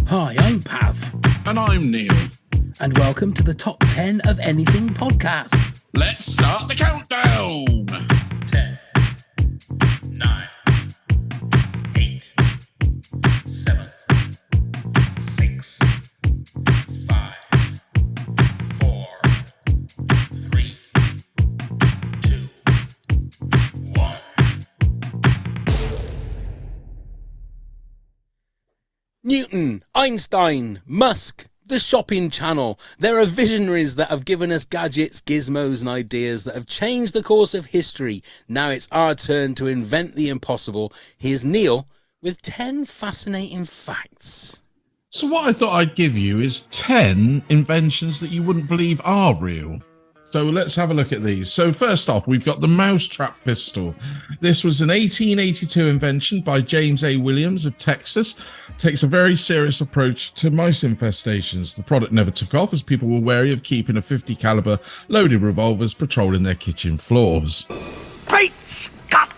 Hi, I'm Pav. And I'm Neil. And welcome to the Top 10 of Anything podcast. Let's start the countdown. 10, 9, 8, 7, 6, 5, 4, 3, 2, 1. Newton, Einstein, Musk, the shopping channel. There are visionaries that have given us gadgets, gizmos and ideas that have changed the course of history. Now it's our turn to invent the impossible. Here's Neil with 10 fascinating facts. So what I thought I'd give you is 10 inventions that you wouldn't believe are real. So let's have a look at these. So first off, we've got the mousetrap pistol. This was an 1882 invention by James A. Williams of Texas. Takes a very serious approach to mice infestations. The product never took off as people were wary of keeping a .50 caliber loaded revolvers patrolling their kitchen floors. Great Scott!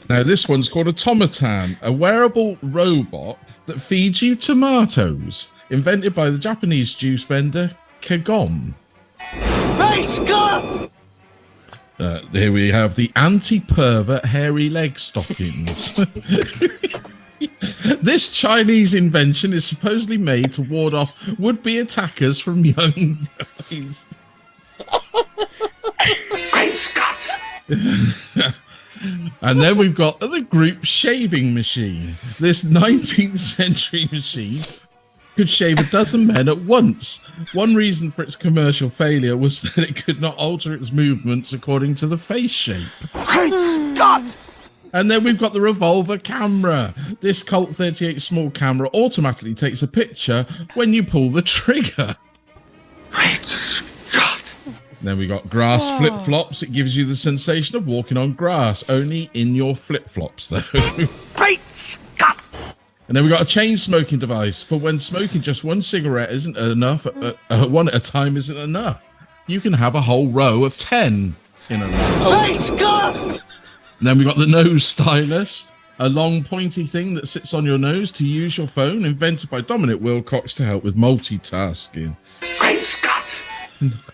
Now this one's called a Tomaton, a wearable robot that feeds you tomatoes, invented by the Japanese juice vendor Kagom. Great Scott! Here we have the anti-pervert hairy leg stockings. This Chinese invention is supposedly made to ward off would-be attackers from young guys. Great Scott! And then we've got the group shaving machine. This 19th century machine could shave a dozen men at once. One reason for its commercial failure was that it could not alter its movements according to the face shape. Great Scott! And then we've got the revolver camera. This Colt 38 small camera automatically takes a picture when you pull the trigger. Great Scott! Then we got grass flip-flops. It gives you the sensation of walking on grass, only in your flip-flops though. Great Scott! And then we got a chain smoking device for when smoking just one cigarette isn't enough, one at a time isn't enough. You can have a whole row of 10 in a row. Great Scott! And then we got the nose stylus, a long pointy thing that sits on your nose to use your phone, invented by Dominic Wilcox to help with multitasking. Great Scott!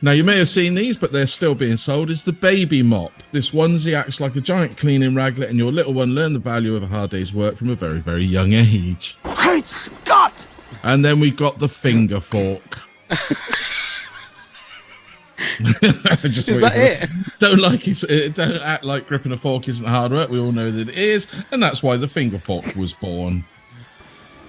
Now you may have seen these, but they're still being sold. Is the baby mop. This onesie acts like a giant cleaning raglet, and your little one learned the value of a hard day's work from a very, very young age. Great Scott! And then we got the finger fork. Is that it? Don't act like gripping a fork isn't hard work. We all know that it is, and that's why the finger fork was born.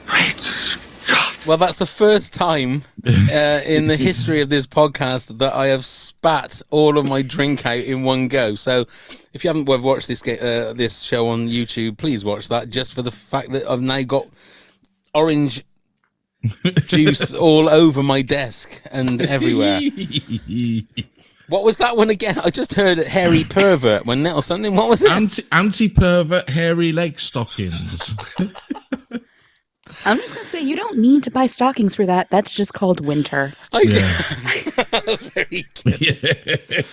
Great Scott! Well, that's the first time in the history of this podcast that I have spat all of my drink out in one go. So if you haven't watched this show on YouTube, please watch that, just for the fact that I've now got orange juice all over my desk and everywhere. What was that one again? I just heard hairy pervert when or something. What was it? Anti-pervert hairy leg stockings. I'm just going to say, you don't need to buy stockings for that. That's just called winter. Very good.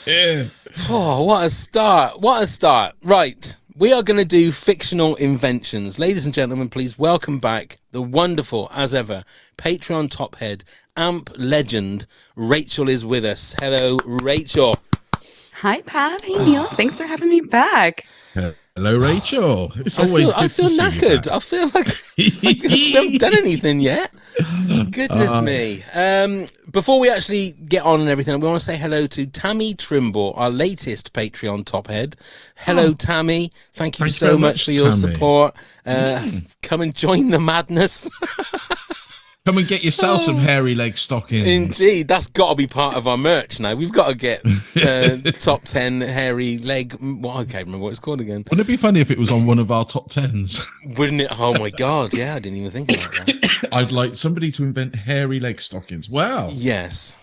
Yeah. Oh, what a start. What a start. Right. We are going to do fictional inventions. Ladies and gentlemen, please welcome back the wonderful, as ever, Patreon top head, AMP legend, Rachel is with us. Hello, Rachel. Hi, Pav. Hey, Neil. Thanks for having me back. Hello, Rachel. It's always good to see knackered. you. I feel like I haven't done anything yet. Goodness me. Before we actually get on and everything, we want to say hello to Tammy Trimble, our latest Patreon top head. Hello, Tammy. Thank you so much for your support. Come and join the madness. Come and get yourself some hairy leg stockings. Indeed, that's got to be part of our merch now. We've got to get top 10 hairy leg. Well, I can't remember what it's called again. Wouldn't it be funny if it was on one of our top 10s? Wouldn't it? Oh my God! Yeah, I didn't even think about that. I'd like somebody to invent hairy leg stockings. Wow. Yes.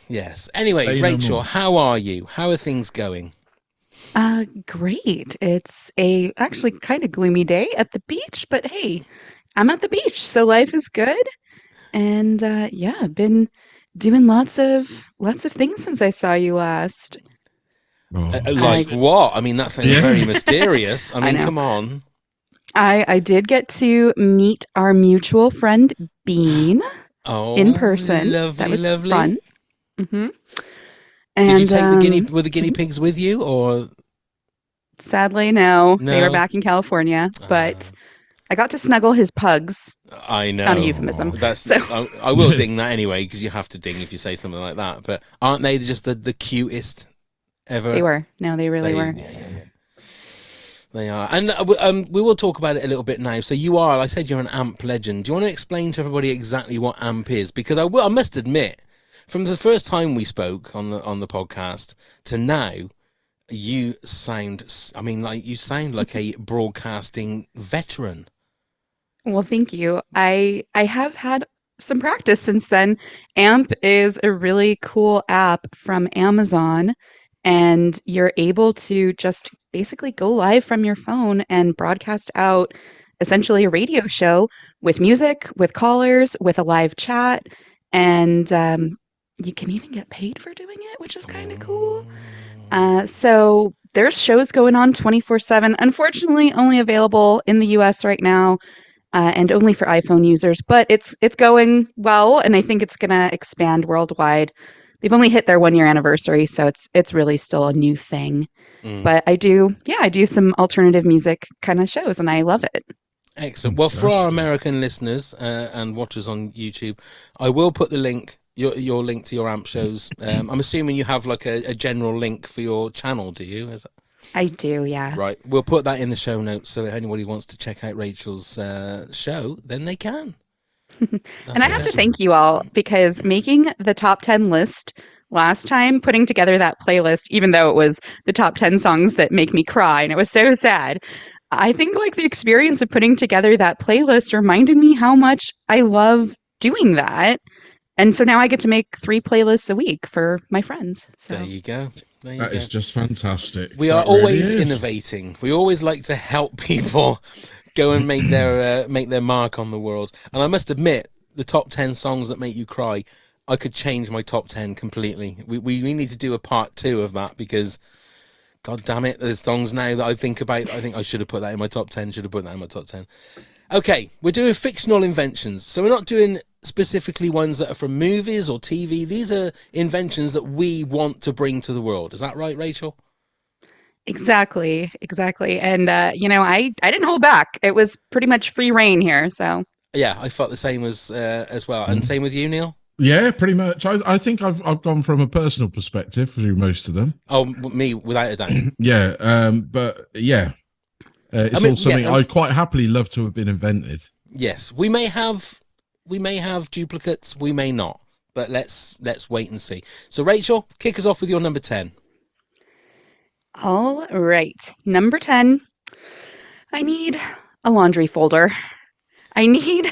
Anyway, Rachel, how are you? How are things going? Great. It's a actually kind of gloomy day at the beach, but hey, I'm at the beach, so life is good. And yeah, I've been doing lots of things since I saw you last. Like what? I mean, that sounds very mysterious. I mean, come on. I did get to meet our mutual friend been Oh, in person. That lovely, was lovely. fun. hmm Did you And take the guinea pigs with you, or sadly, no, they were no? back in California, but I got to snuggle his pugs. I Found a know. euphemism. That's So I will ding that anyway, because you have to ding if you say something like that. But aren't they just the cutest ever? they were. No, they really were. Yeah. They are. And we will talk about it a little bit now. So you are, I said, you're an AMP legend. Do you want to explain to everybody exactly what AMP is? Because I must admit, from the first time we spoke on the podcast to now, you sound, you sound like a broadcasting veteran. Well, thank you. I have had some practice since then. AMP is a really cool app from Amazon, and you're able to just basically go live from your phone and broadcast out essentially a radio show with music, with callers, with a live chat, and you can even get paid for doing it, which is kind of cool. So there's shows going on 24/7. Unfortunately, only available in the US right now, and only for iPhone users, but it's going well, and I think it's going to expand worldwide. They've only hit their 1 year anniversary, so it's really still a new thing. But I do some alternative music kind of shows, and I love it. Excellent. Well, for our American listeners and watchers on YouTube, I will put the link, your link to your AMP shows. I'm assuming you have like a general link for your channel, do you? I do, yeah. Right. We'll put that in the show notes, so if anybody wants to check out Rachel's show, then they can. And I have to thank you all, because making the top 10 list last time, putting together that playlist, even though it was the top 10 songs that make me cry and it was so sad, I think like the experience of putting together that playlist reminded me how much I love doing that. And so now I get to make 3 playlists a week for my friends. So there you go. That is just fantastic. We are always innovating. We always like to help people go and make their mark on the world. And I must admit, the top 10 songs that make you cry, I could change my top 10 completely. We need to do a part 2 of that, because God damn it, there's songs now that I think about. I think I should have put that in my top 10. Should have put that in my top 10. Okay, we're doing fictional inventions. So we're not doing specifically ones that are from movies or TV. These are inventions that we want to bring to the world. Is that right, Rachel? Exactly. And I didn't hold back. It was pretty much free reign here. So yeah, I felt the same as well. And same with you, Neil? Yeah, pretty much. I think I've gone from a personal perspective through most of them. Oh, me, without a doubt. Yeah, but yeah, it's all something I quite happily love to have been invented. Yes, we may have duplicates, we may not, but let's wait and see. So, Rachel, kick us off with your number 10. All right, number 10. I need a laundry folder. I need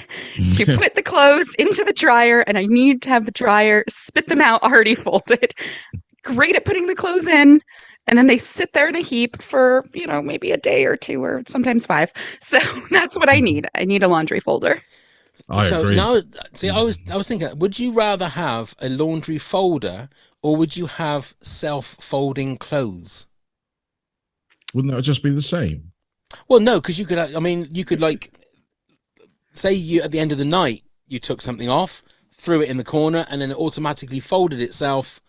to put the clothes into the dryer, and I need to have the dryer spit them out already folded. Great at putting the clothes in, and then they sit there in a heap for, maybe a day or 2 or sometimes 5. So that's what I need. I need a laundry folder. I agree. Now, see, I was thinking, would you rather have a laundry folder, or would you have self-folding clothes? Wouldn't that just be the same? Well, no, because you could like, say you at the end of the night you took something off, threw it in the corner, and then it automatically folded itself.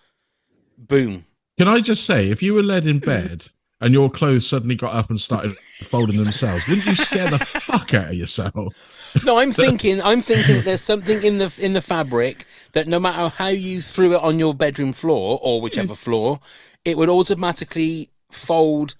Boom. Can I just say, if you were led in bed and your clothes suddenly got up and started folding themselves, wouldn't you scare the fuck out of yourself? No, I'm thinking there's something in the fabric that no matter how you threw it on your bedroom floor or whichever floor, it would automatically fold.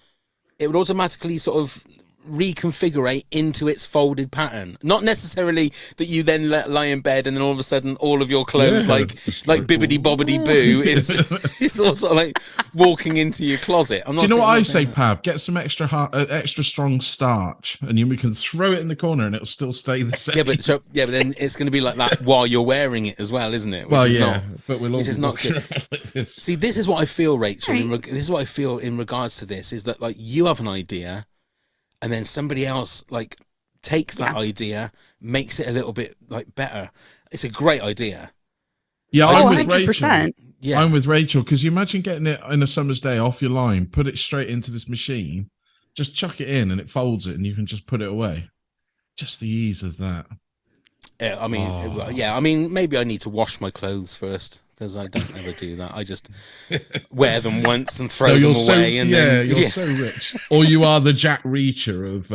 It would automatically sort of reconfigure into its folded pattern. Not necessarily that you then lie in bed and then all of a sudden all of your clothes like bibbidi bobbidi boo it's all sort of like walking into your closet. I'm not. Do you know what I say, Pab? Get some extra strong starch and we can throw it in the corner and it'll still stay the same. Yeah, but then it's going to be like that while you're wearing it as well, isn't it? Well, yeah, but we'll all not good. Like See, this is what I feel, Rachel. This is what I feel in regards to this, is that like you have an idea, and then somebody else like takes that idea, makes it a little bit like better. It's a great idea. Yeah, I'm with 100%. Rachel. Yeah, I'm with Rachel, because you imagine getting it in a summer's day off your line, put it straight into this machine, just chuck it in, and it folds it, and you can just put it away. Just the ease of that. I mean, yeah. I mean, maybe I need to wash my clothes first because I don't ever do that. I just wear them once and throw them away, and then you're so rich. Or you are the Jack Reacher of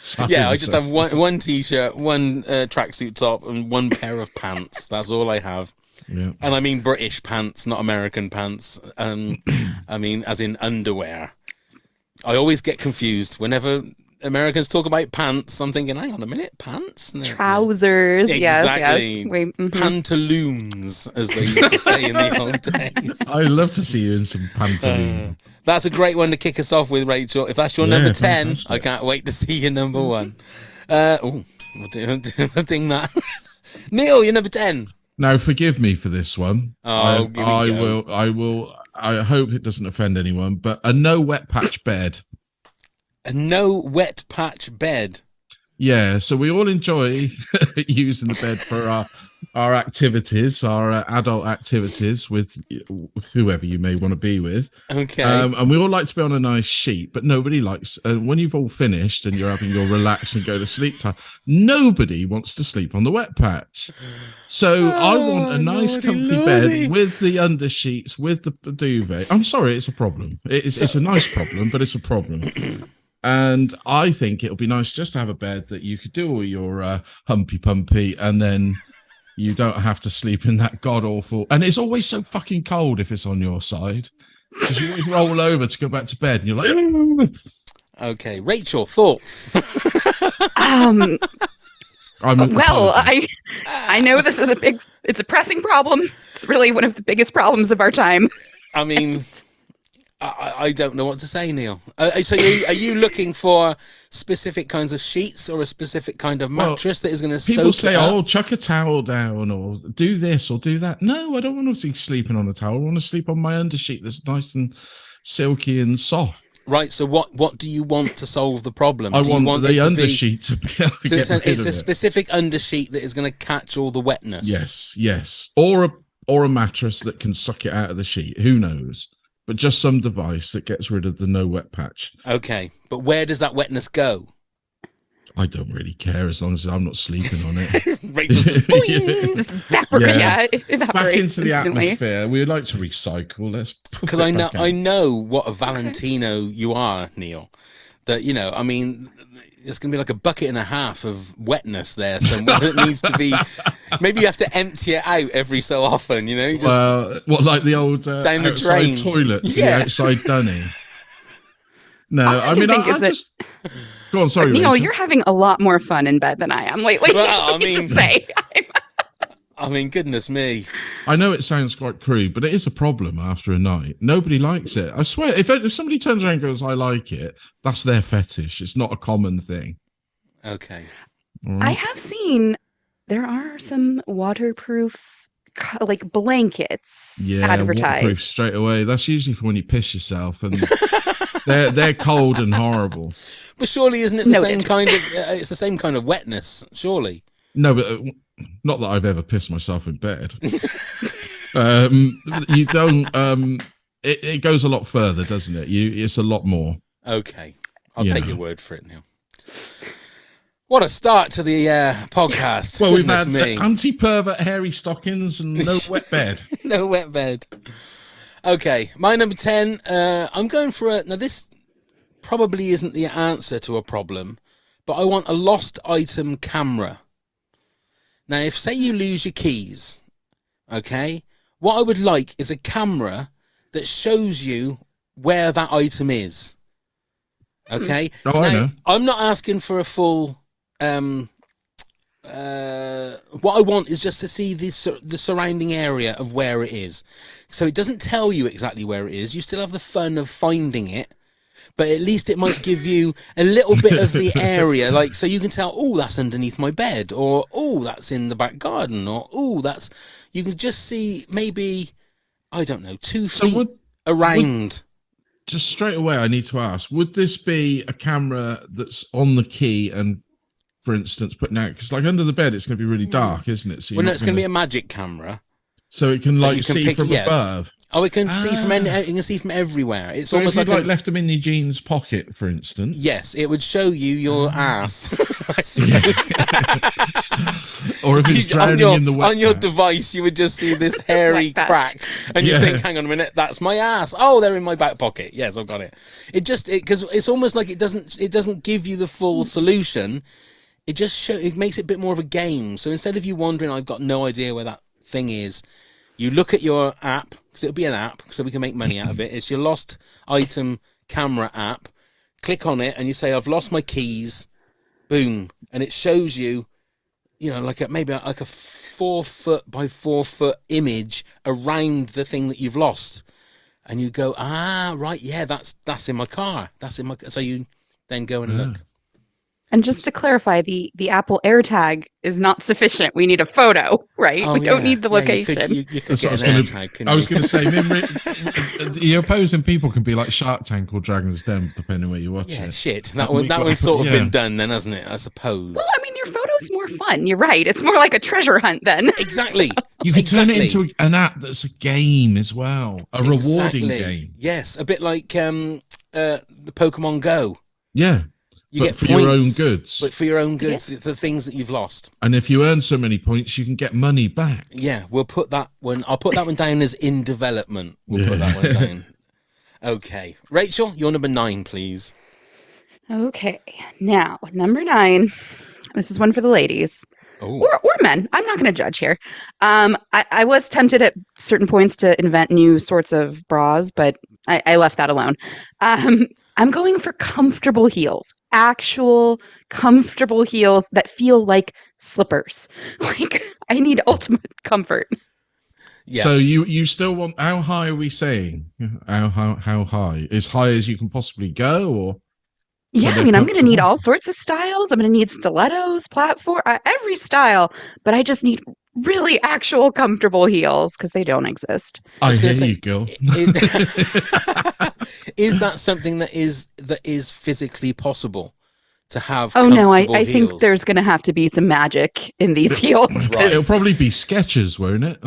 science. Yeah, I just have one t-shirt, one tracksuit top, and one pair of pants. That's all I have. Yeah. And I mean British pants, not American pants. I mean, as in underwear. I always get confused whenever Americans talk about pants. I'm thinking, hang on a minute, pants? No, Trousers, no. exactly. Yes. Mm-hmm. Pantaloons, as they used to say in the old days. I'd love to see you in some pantaloons. That's a great one to kick us off with, Rachel. If that's your number 10, fantastic. I can't wait to see your number 1. We'll ding that. Neil, you're number 10. Now, forgive me for this one. Oh, I will. I hope it doesn't offend anyone, but a no wet patch bed. A no wet patch bed. Yeah, so we all enjoy using the bed for our activities, our adult activities with whoever you may want to be with. Okay. And we all like to be on a nice sheet, but nobody likes, when you've all finished and you're having your relax and go to sleep time, nobody wants to sleep on the wet patch. So I want a nice comfy bed with the under sheets, with the duvet. I'm sorry, it's a problem. It's a nice problem, but it's a problem. And I think it'll be nice just to have a bed that you could do all your humpy pumpy, and then you don't have to sleep in that god awful. And it's always so fucking cold if it's on your side, because you roll over to go back to bed, and you're like, okay, Rachel, thoughts? Well, I know this is it's a pressing problem. It's really one of the biggest problems of our time. I mean, I don't know what to say, Neil. So are you looking for specific kinds of sheets or a specific kind of mattress that is going to soak people say, it up? oh, chuck a towel down or do this or do that. No, I don't want to be sleeping on a towel. I want to sleep on my undersheet that's nice and silky and soft. Right, so what do you want to solve the problem? I want the undersheet to be able to get rid of it. It's a specific undersheet that is going to catch all the wetness. Yes. Or a mattress that can suck it out of the sheet. Who knows? But just some device that gets rid of the no wet patch. Okay, but where does that wetness go? I don't really care as long as I'm not sleeping on it. Just evaporate. Back into the instantly. atmosphere. We like to recycle. Let's because I know what a Valentino you are, Neil. That I mean, there's going to be like a bucket and a half of wetness there somewhere that needs to be. Maybe you have to empty it out every so often. Just what like the old down the outside drain toilets, the outside dunny. No, I mean, I just go on. Sorry, Neil, Rachel. you're having a lot more fun in bed than I am. Wait, well, just say. I mean, goodness me. I know it sounds quite crude, but it is a problem after a night. Nobody likes it. I swear, if somebody turns around and goes, I like it, that's their fetish. It's not a common thing. Okay. I have seen there are some waterproof like blankets advertised. Waterproof straight away. That's usually for when you piss yourself, and they're cold and horrible. But surely isn't it the same kind of? It's the same kind of wetness, surely. No, but not that I've ever pissed myself in bed. You don't. It goes a lot further, doesn't it? It's a lot more. Okay, I'll take your word for it now. What a start to the podcast. Well, Goodness we've had me. anti-pervert hairy stockings and no wet bed. No wet bed. Okay, my number 10. I'm going for now this probably isn't the answer to a problem, but I want a lost item camera. Now, if say you lose your keys, okay, what I would like is a camera that shows you where that item is. Okay. Oh, now, I know. I'm not asking for a full. What I want is just to see the surrounding area of where it is. So it doesn't tell you exactly where it is. You still have the fun of finding it, but at least it might give you a little bit of the area, like so you can tell, oh, that's underneath my bed, or oh, that's in the back garden, or oh, that's. You can just see maybe, I don't know, 2 feet around. Just straight away, I need to ask: would this be a camera that's on the key and, for instance, putting out? Because like under the bed, it's going to be really dark, isn't it? So well, no, it's going to be a magic camera. So it can like see from above. Oh, it can see from it can see from everywhere. It's So almost if you like left them in your jeans pocket, for instance. yes, it would show you your ass. I suppose. Or if it's drowning in the wet on your patch. device, you would just see this hairy Wet patch. crack, and you think, "Hang on a minute, that's my ass." Oh, they're in my back pocket. Yes, I've got it. Because it's almost like it doesn't give you the full solution. It just it makes it a bit more of a game. So instead of you wondering, I've got no idea where that thing is. You look at your app, because it'll be an app, so we can make money out of it. It's your lost item camera app. Click on it, and you say, "I've lost my keys." Boom, and it shows you, maybe like a 4 foot by 4 foot image around the thing that you've lost, and you go, right, yeah, that's in my car. That's in my. So you then go and look. And just to clarify, the Apple AirTag is not sufficient. We need a photo, right? We don't need the location. You could get an AirTag. I was going to say, the opposing people can be like Shark Tank or Dragon's Den, depending where you watch it. Shit. That one's sort of been done then, hasn't it? I suppose. Well, I mean, your photo's more fun. You're right. It's more like a treasure hunt then. Exactly. You could turn it into an app that's a game as well, a rewarding game. Yes, a bit like the Pokemon Go. Yeah. You but get for points, your own goods. But for your own goods, the things that you've lost. And if you earn so many points, you can get money back. Yeah, we'll put that one. I'll put that one down as in development. We'll put that one down. Okay, Rachel, you're number 9, please. Okay, now number 9. This is one for the ladies. Or men. I'm not going to judge here. I was tempted at certain points to invent new sorts of bras, but I left that alone. I'm going for comfortable heels. Actual comfortable heels that feel like slippers. Like, I need ultimate comfort. Yeah. So you still want, how high are we saying? How high? As high as you can possibly go, or? Yeah, I mean, I'm going to need all sorts of styles. I'm going to need stilettos, platform, every style. But I just need really actual comfortable heels because they don't exist. I hear you, girl. Is that something that is physically possible to have? Oh no, I think there's going to have to be some magic in these heels. Right. It'll probably be Skechers, won't it?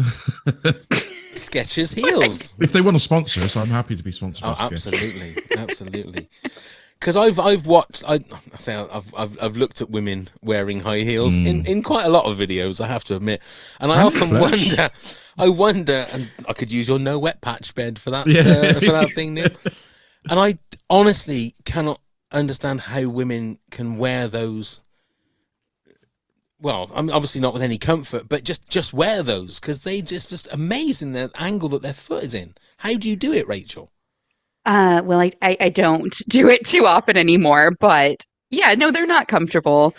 Skechers heels. If they want to sponsor us, I'm happy to be sponsored by Skechers. Absolutely. Because I've watched, I've looked at women wearing high heels in quite a lot of videos, I have to admit, and I often wonder, and I could use your no wet patch bed for that for that thing, Neil. And I honestly cannot understand how women can wear those. Well, I'm obviously not with any comfort, but just wear those because they just amazing the angle that their foot is in. How do you do it, Rachel? Well, I don't do it too often anymore, but yeah, no, they're not comfortable.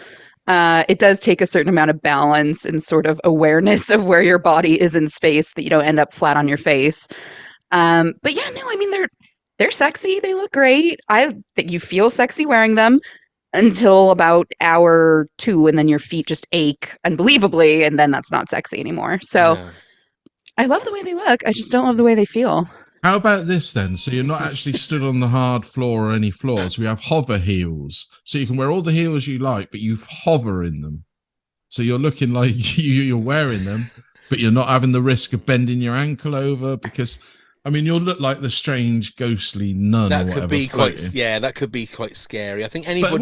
It does take a certain amount of balance and sort of awareness of where your body is in space that you don't end up flat on your face. But yeah, no, I mean, they're sexy. They look great. I think you feel sexy wearing them until about hour 2, and then your feet just ache unbelievably, and then that's not sexy anymore. So I love the way they look. I just don't love the way they feel. How about this then? So you're not actually stood on the hard floor or any floors. We have hover heels. So you can wear all the heels you like, but you hover in them. So you're looking like you're wearing them, but you're not having the risk of bending your ankle over because, I mean, you'll look like the strange ghostly nun. That or could be that could be quite scary. I think anybody. But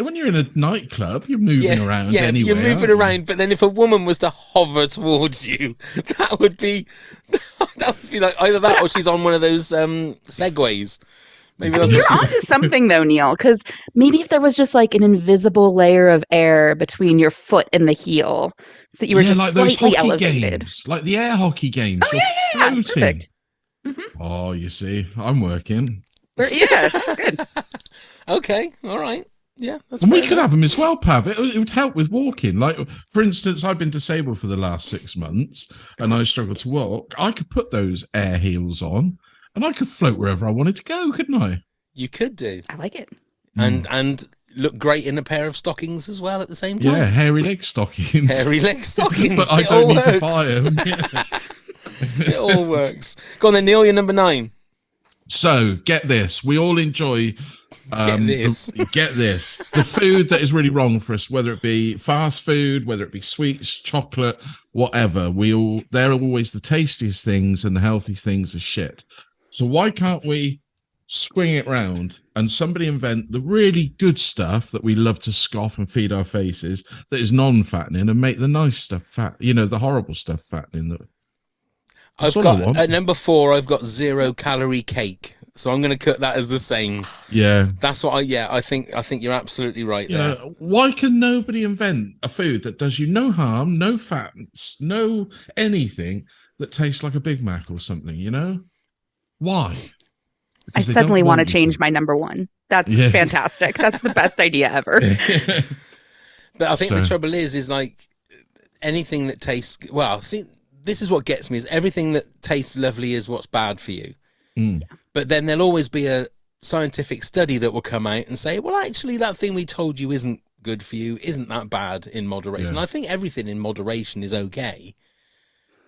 when you're in a nightclub, you're moving around anyway. You're moving around. But then if a woman was to hover towards you, that would be like either that or she's on one of those segways. Maybe I mean, you're onto something though, Neil, because maybe if there was just like an invisible layer of air between your foot and the heel, so that you were just like slightly those hockey elevated, games, like the air hockey games. Oh yeah, perfect. Mm-hmm. Oh, you see, I'm working. Yeah, that's good. Okay, all right. Yeah, that's and we could have them as well, Pav. It would help with walking. Like, for instance, I've been disabled for the last 6 months and I struggle to walk. I could put those air heels on and I could float wherever I wanted to go, couldn't I? You could do. I like it. And look great in a pair of stockings as well at the same time. Yeah, hairy leg stockings. Hairy leg stockings. But I don't need to buy them. Yeah. It all works. Go on then, Neil, you're number 9. So, get this. We all enjoy... Get this. The food that is really wrong for us, whether it be fast food, whether it be sweets, chocolate, whatever. They're always the tastiest things and the healthy things are shit. So why can't we swing it round and somebody invent the really good stuff that we love to scoff and feed our faces that is non-fattening and make the nice stuff fat, the horrible stuff fattening. That's I've all I got want. at number 4. I've got 0-calorie cake, so I'm going to cut that as the same. Yeah, That's what I think you're absolutely right there. Why can nobody invent a food that does you no harm, no fats, no anything that tastes like a Big Mac or something? Why? I Because they suddenly don't want to you change my number 1. That's fantastic. That's the best idea ever. But I think the trouble is like anything that tastes well. See, this is what gets me: is everything that tastes lovely is what's bad for you. But then there'll always be a scientific study that will come out and say, well, actually, that thing we told you isn't good for you, isn't that bad in moderation. I think everything in moderation is okay.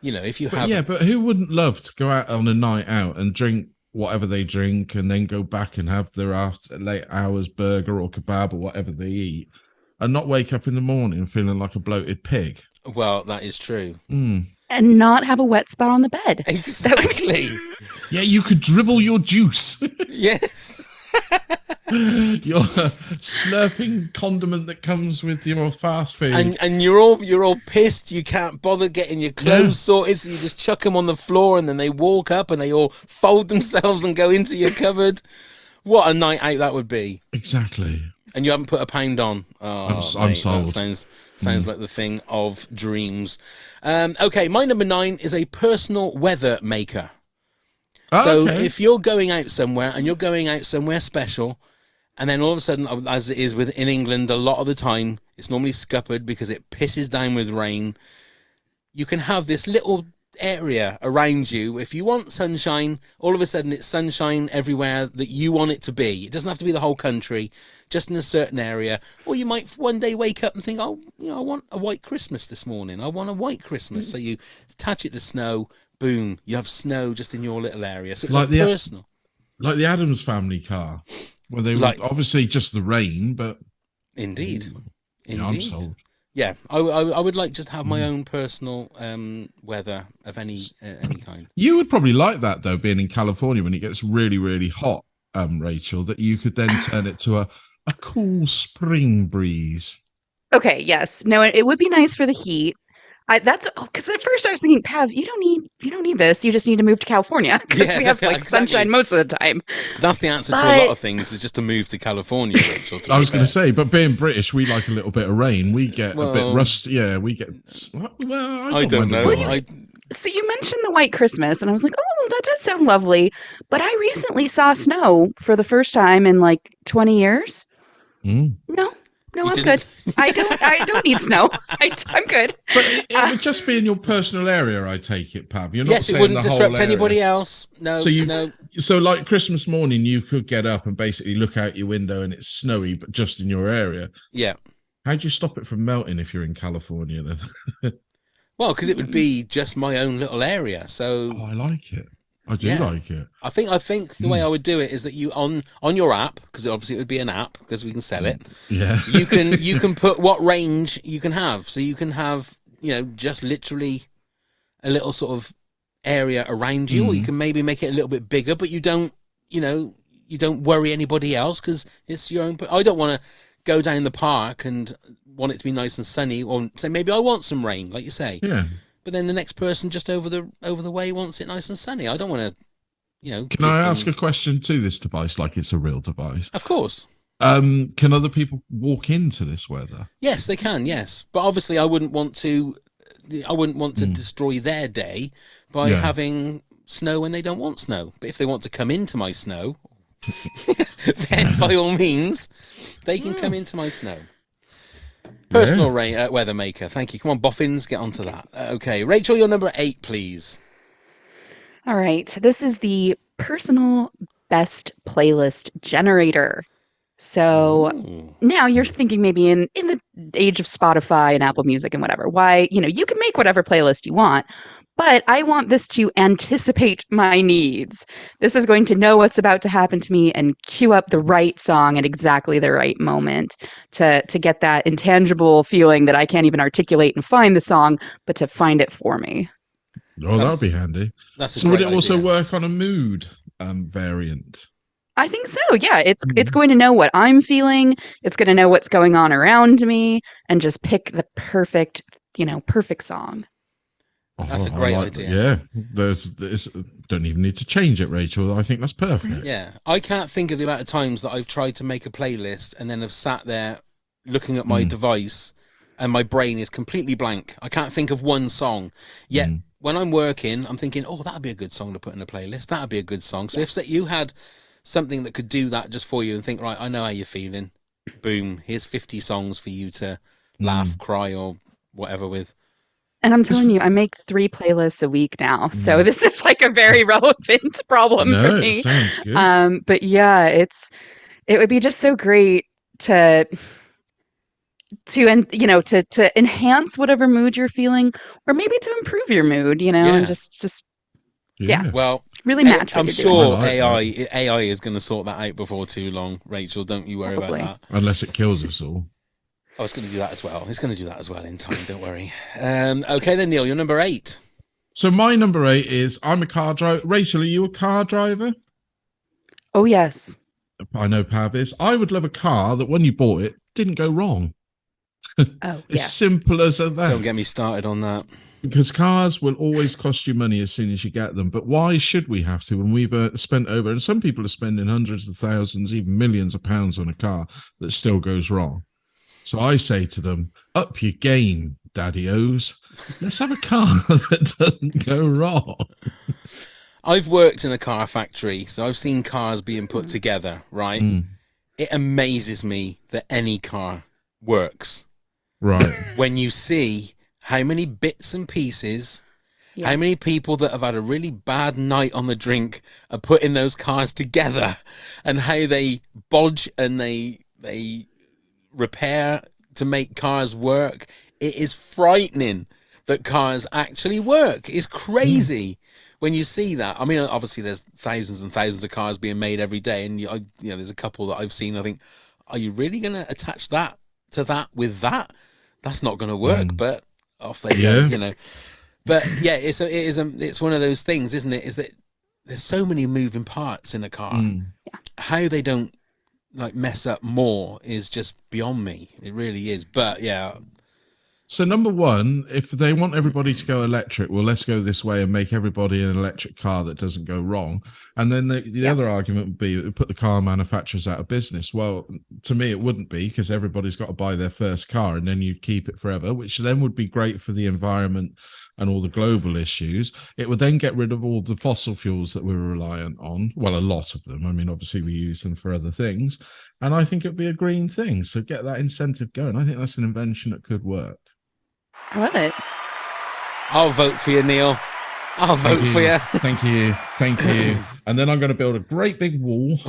If you have... but who wouldn't love to go out on a night out and drink whatever they drink and then go back and have their after late hours burger or kebab or whatever they eat and not wake up in the morning feeling like a bloated pig? Well, that is true. And not have a wet spot on the bed. Exactly. Yeah, you could dribble your juice. Yes. Your slurping condiment that comes with your fast food, and you're all pissed. You can't bother getting your clothes sorted, so you just chuck them on the floor, and then they walk up and they all fold themselves and go into your cupboard. What a night out that would be! Exactly. And you haven't put a pound on. Oh, I'm sold. That sounds like the thing of dreams. Okay, my number 9 is a personal weather maker. So if you're going out somewhere and you're going out somewhere special, and then all of a sudden, as it is in England, a lot of the time, it's normally scuppered because it pisses down with rain. You can have this little area around you. If you want sunshine, all of a sudden it's sunshine everywhere that you want it to be. It doesn't have to be the whole country, just in a certain area. Or you might one day wake up and think, oh, I want a white Christmas this morning. I want a white Christmas. So you attach it to snow. Boom, you have snow just in your little area. So it's like personal. Like the Addams Family car, where they were obviously just the rain, but... Indeed. I'm sold. Yeah, I would like just to have my own personal weather of any kind. You would probably like that, though, being in California when it gets really, really hot, Rachel, that you could then turn it to a cool spring breeze. Okay, yes. No, it would be nice for the heat. That's because at first I was thinking, Pav, you don't need this. You just need to move to California because we have sunshine most of the time. That's the answer to a lot of things, is just to move to California. Rachel, I was going to say, but being British, we like a little bit of rain. We get a bit rusty. Yeah, we get. Well, I don't know. So you mentioned the white Christmas, and I was like, oh, that does sound lovely. But I recently saw snow for the first time in like 20 years. No, I'm good. I don't need snow. I'm good. But it would just be in your personal area, I take it, Pav. You're not yes, saying it wouldn't the disrupt whole anybody else. No, no. So like Christmas morning, you could get up and basically look out your window and it's snowy, but just in your area. Yeah. How'd you stop it from melting if you're in California then? Well, because it would be just my own little area. So I like it. I do like it. I think the way I would do it is that you on your app, because obviously it would be an app because we can sell it. Yeah. you can put what range you can have. So you can have, just literally a little sort of area around you, or you can maybe make it a little bit bigger, but you don't worry anybody else because it's your own. I don't want to go down the park and want it to be nice and sunny, or say maybe I want some rain, like you say. Yeah. But then the next person just over the way wants it nice and sunny. I don't want to, Can I ask a question to this device, like it's a real device? Of course. Can other people walk into this weather? Yes, they can. Yes, but obviously, I wouldn't want to destroy their day by having snow when they don't want snow. But if they want to come into my snow, then by all means, they can come into my snow. Personal weather maker. Thank you. Come on, boffins, get onto that. Okay, Rachel, you're number 8, please. All right. So this is the personal best playlist generator. So now you're thinking maybe in the age of Spotify and Apple Music and whatever, why, you can make whatever playlist you want. but I want this to anticipate my needs. This is going to know what's about to happen to me and cue up the right song at exactly the right moment to get that intangible feeling that I can't even articulate and find the song, but to find it for me. Oh, that would be handy. That's so would it also work on a mood variant? I think so. Yeah, it's going to know what I'm feeling. It's going to know what's going on around me, and just pick the perfect song. That's a great idea. Yeah, there's don't even need to change it, Rachel. I think that's perfect. Yeah, I can't think of the amount of times that I've tried to make a playlist and then have sat there looking at my device, and my brain is completely blank. I can't think of one song. Yet when I'm working, I'm thinking, oh, that'd be a good song to put in a playlist. That'd be a good song. So if you had something that could do that just for you and think, right, I know how you're feeling. Boom, here's 50 songs for you to laugh, cry, or whatever with. And I'm telling you, I make 3 playlists a week now. So this is like a very relevant problem for me. It sounds good. But yeah, it would be just so great to enhance whatever mood you're feeling, or maybe to improve your mood, and just well, really match. I'm sure AI is going to sort that out before too long. Rachel, don't you worry about that. Unless it kills us all. Oh, it's going to do that as well. It's going to do that as well in time. Don't worry. Okay, then Neil, you're number 8. So my number 8 is I'm a car driver. Rachel, are you a car driver? Oh yes. I know Pav is. I would love a car that when you bought it didn't go wrong. As simple as that. Don't get me started on that. Because cars will always cost you money as soon as you get them. But why should we have to when we've spent over, and some people are spending hundreds of thousands, even millions of pounds on a car that still goes wrong. So I say to them, up your game, daddy-os. Let's have a car that doesn't go wrong. I've worked in a car factory, so I've seen cars being put together, right? It amazes me that any car works. Right. When you see how many bits and pieces, how many people that have had a really bad night on the drink are putting those cars together, and how they bodge and they repair to make cars work. It is frightening that cars actually work. It's crazy when you see that. I mean, obviously there's thousands and thousands of cars being made every day, and there's a couple that I've seen. I think, are you really going to attach that to that with that? That's not going to work. But off they go, But yeah, it's one of those things, isn't it? Is that there's so many moving parts in a car. How they don't mess up more is just beyond me. It really is. But yeah. So number 1, if they want everybody to go electric, well, let's go this way and make everybody an electric car that doesn't go wrong. And then the other argument would be put the car manufacturers out of business. Well, to me, it wouldn't be, because everybody's got to buy their first car and then you'd keep it forever, which then would be great for the environment and all the global issues. It would then get rid of all the fossil fuels that we're reliant on. Well, a lot of them. I mean, obviously we use them for other things. And I think it'd be a green thing. So get that incentive going. I think that's an invention that could work. I love it. I'll vote for you, Neil. I'll vote for you. Thank you. Thank you. And then I'm going to build a great big wall.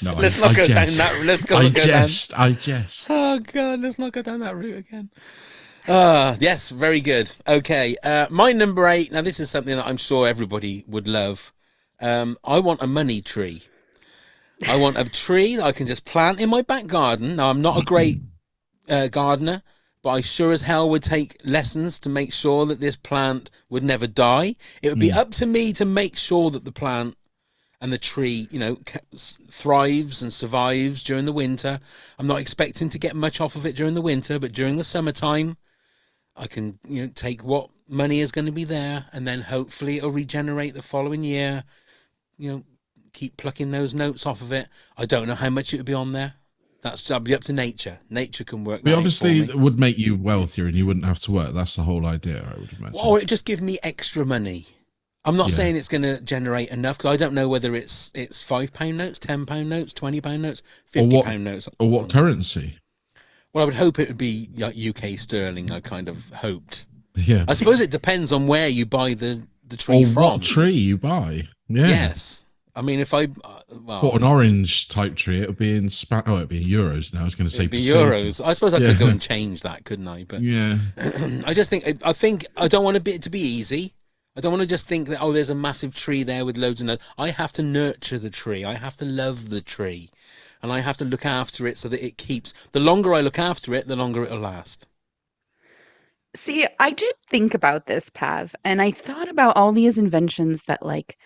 No, let's not go down that. Let's go. I jest. Oh God, let's not go down that route again. Yes, very good. Okay, my number 8. Now this is something that I'm sure everybody would love. I want a money tree. I want a tree that I can just plant in my back garden. Now I'm not a great gardener, but I sure as hell would take lessons to make sure that this plant would never die. It would be up to me to make sure that the plant and the tree, thrives and survives during the winter. I'm not expecting to get much off of it during the winter, but during the summertime, I can, take what money is going to be there, and then hopefully it'll regenerate the following year. Keep plucking those notes off of it. I don't know how much it would be on there. That'll be up to nature. Nature can work. But obviously, it would make you wealthier, and you wouldn't have to work. That's the whole idea, I would imagine. Or it just give me extra money. I'm not saying it's going to generate enough, because I don't know whether it's £5 notes, £10 notes, £20 notes, £50 notes. Or what currency? Well, I would hope it would be like UK sterling. I kind of hoped. Yeah. I suppose it depends on where you buy the tree from. Or what tree you buy. Yeah. Yes. I mean, if I Bought an orange type tree, it would be in it'd be in euros now. I was going to say it'd be percentages. euros. I suppose I could go and change that, couldn't I? But Yeah. I just think I don't want it to be easy. I don't want to just think that there's a massive tree there with loads of nuts. I have to nurture the tree. I have to love the tree, and I have to look after it so that it keeps. The longer I look after it, the longer it'll last. See, I did think about this, Pav, and I thought about all these inventions that like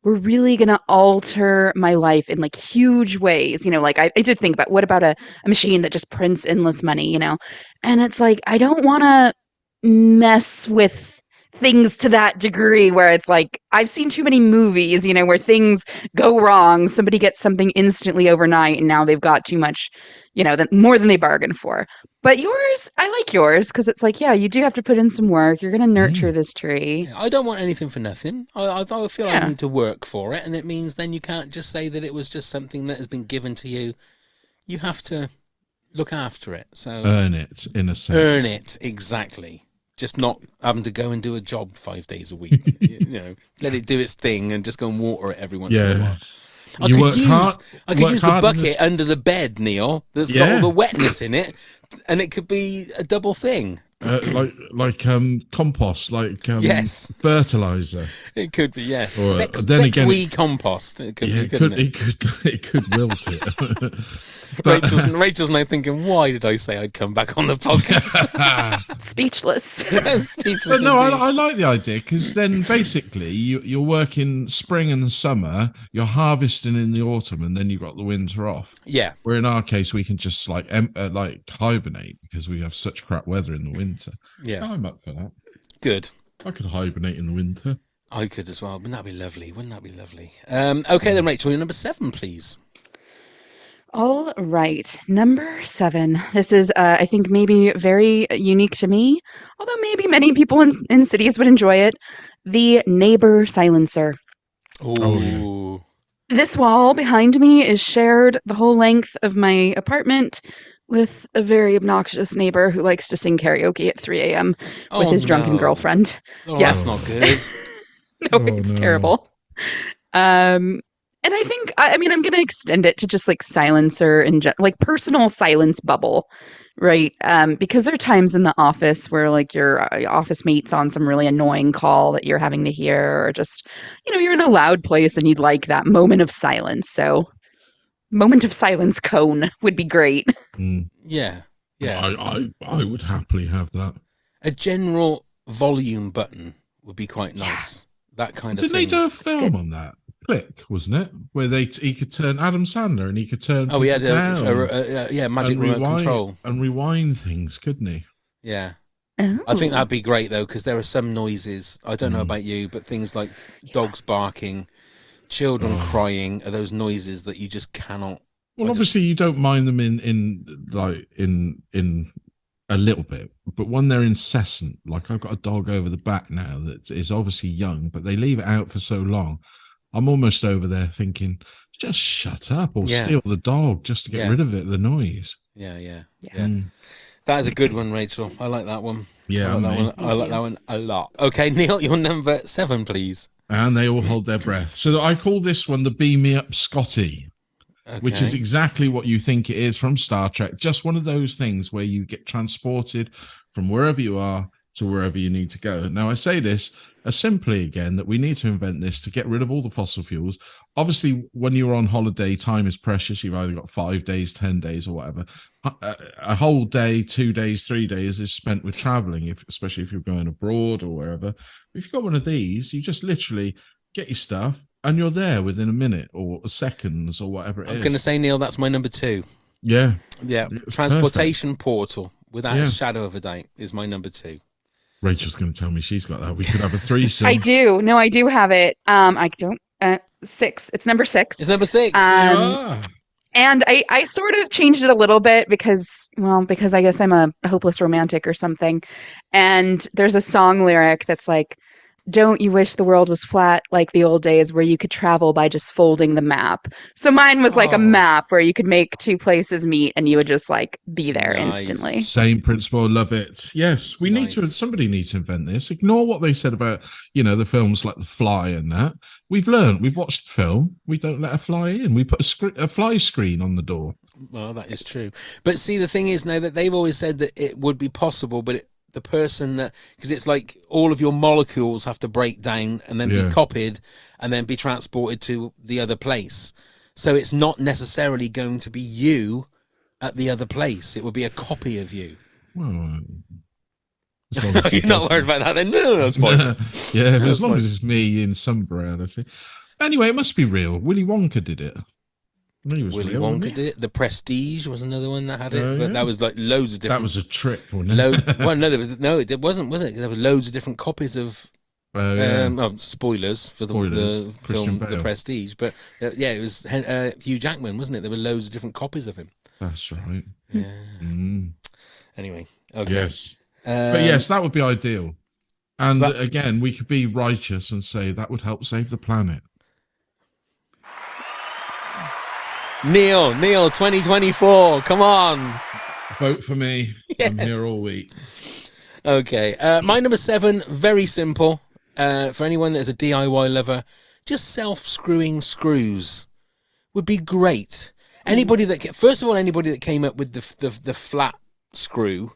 were really gonna alter my life in like huge ways. Like I did think about what about a machine that just prints endless money. And it's like I don't wanna mess with things to that degree where it's like I've seen too many movies, where things go wrong, somebody gets something instantly overnight and now they've got too much, more than they bargained for. But yours, I like yours because it's like, yeah, you do have to put in some work. You're going to nurture this tree. Yeah, I don't want anything for nothing. I feel Yeah. I need to work for it, and it means then you can't just say that it was just something that has been given to you. You have to look after it. So Earn it, in a sense. earn it, exactly. Just not having to go and do a job 5 days a week. Let it do its thing and just go and water it every once in a while. I You could work use, hard- I could work use the hard in bucket this- under the bed, Neil, that's got all Yeah. the wetness in it, and it could be a double thing. Like compost, like Yes. fertilizer. It could be, yes. Or, Sex then again, wee compost. It could Yeah, be, couldn't it? it could wilt it. But- Rachel's now thinking, why did I say I'd come back on the podcast? Speechless. Speechless But no, indeed. I like the idea because then basically you're working spring and summer, you're harvesting in the autumn, and then you've got the winter off. Yeah, Where in our case we can just like hibernate because we have such crap weather in the winter. yeah, I'm up for that. good. I could hibernate in the winter. I could as well. Wouldn't that be lovely? Wouldn't that be lovely? Okay then, Rachel, your number 7, please. All right. Number 7. This is, I think, maybe very unique to me, although maybe many people in cities would enjoy it. The neighbor silencer. Ooh. This wall behind me is shared the whole length of my apartment with a very obnoxious neighbor who likes to sing karaoke at 3 a.m. with his drunken no. girlfriend. Oh, Yes. that's not good. No, Oh, it's no. terrible. And I think, I mean, I'm going to extend it to just like silencer and like personal silence bubble, right? Because there are times in the office where like your office mate's on some really annoying call that you're having to hear, or just, you're in a loud place and you'd like that moment of silence. So, moment of silence cone would be great. Mm. Yeah, yeah. I would happily have that. A general volume button would be quite nice. That kind of Didn't they thing. do a film on that? Click, wasn't it? Where he could turn Adam Sandler and he could turn. Oh, he had people down magic and remote control. and rewind things, couldn't he? Yeah. Oh. I think that'd be great though, because there are some noises. I don't know about you, but things like dogs barking, children crying are those noises that you just cannot. Well, obviously you don't mind them in a little bit, but when they're incessant, like I've got a dog over the back now that is obviously young, but they leave it out for so long. I'm almost over there thinking, just shut up or Yeah. steal the dog just to get Yeah. rid of it, the noise. Yeah. Mm. That is a good one, Rachel. I like that one. Yeah, I like that mate. one. I like that one a lot. Okay, Neil, your number 7, please. And they all hold their breath. So I call this one the Beam Me Up Scotty. Okay. Which is exactly what you think it is from Star Trek. Just one of those things where you get transported from wherever you are to wherever you need to go. Now, I say this as simply again that we need to invent this to get rid of all the fossil fuels. Obviously, when you're on holiday, time is precious. You've either got 5 days, 10 days, or whatever. A whole day, 2 days, 3 days is spent with traveling, especially if you're going abroad or wherever. If you've got one of these, you just literally get your stuff, and you're there within a minute or seconds or whatever it I'm is. going to say, Neil, that's my number 2. Yeah. Yeah. It's Transportation portal, without Yeah. a shadow of a doubt, is my number 2. Rachel's going to tell me she's got that. We could have a threesome. I do. No, I do have it. I don't. 6. It's number 6. It's number 6. Ah. And I sort of changed it a little bit because I guess I'm a hopeless romantic or something. And there's a song lyric that's like, don't you wish the world was flat like the old days where you could travel by just folding the map? So mine was like a Oh. map where you could make two places meet and you would just like be there Nice. instantly. Same principle. Love it. Yes, we need to. Nice. Somebody needs to invent this. Ignore what they said about the films like The Fly and that. We've learned. We've watched the film. We don't let a fly in. We put a fly screen on the door. Well, that is true. But see, the thing is now that they've always said that it would be possible, but the person that, because it's like all of your molecules have to break down and then be copied and then be transported to the other place. So it's not necessarily going to be you at the other place. It would be a copy of you. Well, you're not worried about that then? No, that's fine. Yeah, as long as it's me in some reality. Anyway, it must be real. Willy Wonka did it. Willy Wonka did it. The Prestige was another one that had it, but that was like loads of different. That was a trick, wasn't it? Well, no, it wasn't, was it? There were loads of different copies of. Spoilers for the film The Prestige, but it was Hugh Jackman, wasn't it? There were loads of different copies of him. That's right. Yeah. Anyway, okay. Yes, but yes, that would be ideal. And again, we could be righteous and say that would help save the planet. Neil, 2024, come on. Vote for me. Yes. I'm here all week. Okay, my number 7, very simple. For anyone that is a DIY lover, just self-screwing screws would be great. Anybody that came up with the flat screw